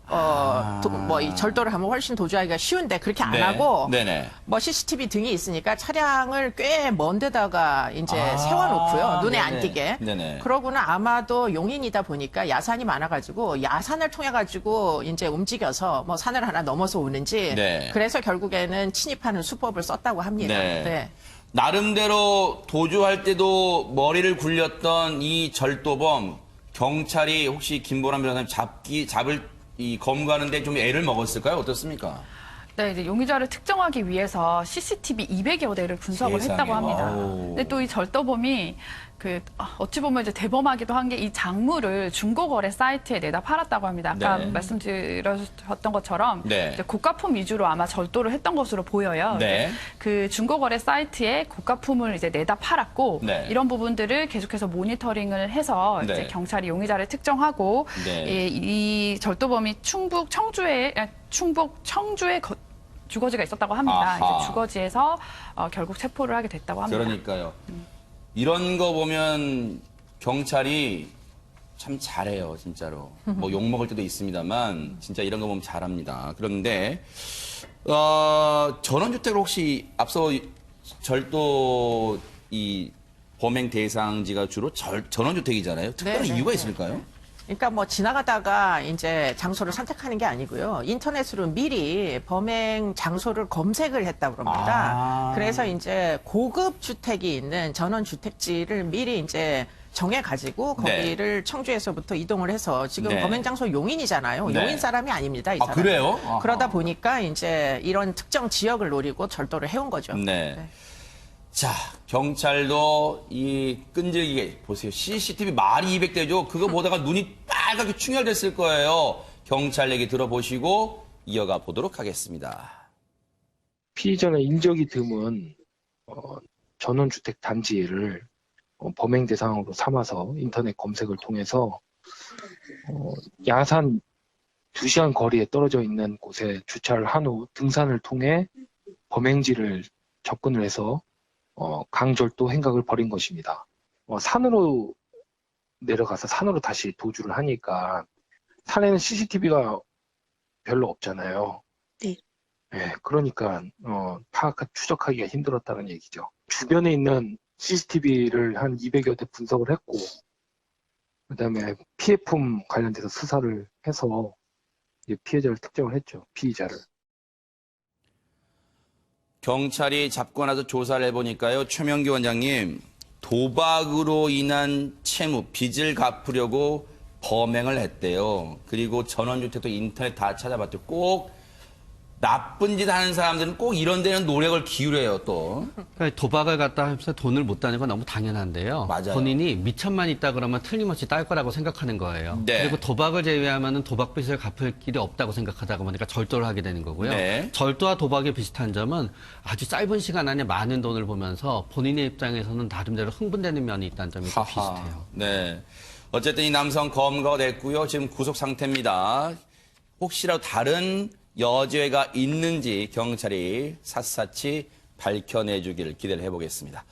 이 절도를 하면 훨씬 도주하기가 쉬운데 그렇게 안
네.
하고
네네.
뭐 CCTV 등이 있으니까 차량을 꽤 먼 데다가 이제 세워놓고요. 눈에 안
네네.
띄게.
네네.
그러고는 아마도 용인이다 보니까 야산이 많아가지고 야산을 통해가지고 이제 움직여서 뭐 산을 하나 넘어서 오는지
네.
그래서 결국에는 침입하는 수법을 썼다고 합니다.
네. 나름대로 도주할 때도 머리를 굴렸던 이 절도범 경찰이 혹시 김보람 변호사님 잡을 이 검거하는데 좀 애를 먹었을까요? 어떻습니까?
네, 이제 용의자를 특정하기 위해서 CCTV 200여 대를 분석을
세상에.
했다고 합니다.
아우.
근데 또 이 절도범이 어찌 보면 이제 대범하기도 한 게 이 작물을 중고거래 사이트에 내다 팔았다고 합니다. 아까
네.
말씀드렸던 것처럼
네.
이제 고가품 위주로 아마 절도를 했던 것으로 보여요.
네.
그 중고거래 사이트에 고가품을 이제 내다 팔았고
네.
이런 부분들을 계속해서 모니터링을 해서
네.
이제 경찰이 용의자를 특정하고
네.
이 절도범이 충북 청주에 주거지가 있었다고 합니다.
아하.
이제 주거지에서 결국 체포를 하게 됐다고 합니다.
그러니까요. 이런 거 보면 경찰이 참 잘해요, 진짜로. 뭐 욕먹을 때도 있습니다만 진짜 이런 거 보면 잘합니다. 그런데 전원주택을 혹시 앞서 절도 이 범행 대상지가 주로 전원주택이잖아요. 특별한
네,
이유가
네,
있을까요?
그러니까 뭐 지나가다가 이제 장소를 선택하는 게 아니고요. 인터넷으로 미리 범행 장소를 검색을 했다고 합니다. 그래서 이제 고급 주택이 있는 전원 주택지를 미리 이제 정해가지고 거기를 청주에서부터 이동을 해서 지금
네.
범행 장소 용인이잖아요.
네.
용인 사람이 아닙니다. 이 사람.
그래요?
그러다 보니까 이제 이런 특정 지역을 노리고 절도를 해온 거죠.
네.
네.
자, 경찰도 이 끈질기게 보세요. CCTV 말이 200대죠. 그거 보다가 눈이 빨갛게 충혈됐을 거예요. 경찰 얘기 들어보시고 이어가 보도록 하겠습니다.
피의자는 인적이 드문 전원주택 단지를 범행 대상으로 삼아서 인터넷 검색을 통해서 야산 2시간 거리에 떨어져 있는 곳에 주차를 한 후 등산을 통해 범행지를 접근을 해서 강절도 행각을 벌인 것입니다. 산으로 내려가서 산으로 다시 도주를 하니까 산에는 CCTV가 별로 없잖아요.
네.
네, 그러니까 추적하기가 힘들었다는 얘기죠. 주변에 있는 CCTV를 한 200여 대 분석을 했고 그다음에 피해품 관련돼서 수사를 해서 이제 피해자를 특정을 했죠. 피의자를.
경찰이 잡고 나서 조사를 해보니까요. 최명기 원장님, 도박으로 인한 채무, 빚을 갚으려고 범행을 했대요. 그리고 전원주택도 인터넷 다 찾아봤대요. 꼭 나쁜 짓 하는 사람들은 꼭 이런 데는 노력을 기울여요, 또.
그러니까 도박을 갖다 하면서 돈을 못 따는 건 너무 당연한데요.
맞아요.
본인이 미천만 있다 그러면 틀림없이 딸 거라고 생각하는 거예요.
네.
그리고 도박을 제외하면 도박빚을 갚을 길이 없다고 생각하다 보니까 절도를 하게 되는 거고요.
네.
절도와 도박이 비슷한 점은 아주 짧은 시간 안에 많은 돈을 보면서 본인의 입장에서는 나름대로 흥분되는 면이 있다는 점이 좀 비슷해요.
네. 어쨌든 이 남성 검거가 됐고요. 지금 구속 상태입니다. 혹시라도 다른 여죄가 있는지 경찰이 샅샅이 밝혀내주기를 기대를 해보겠습니다.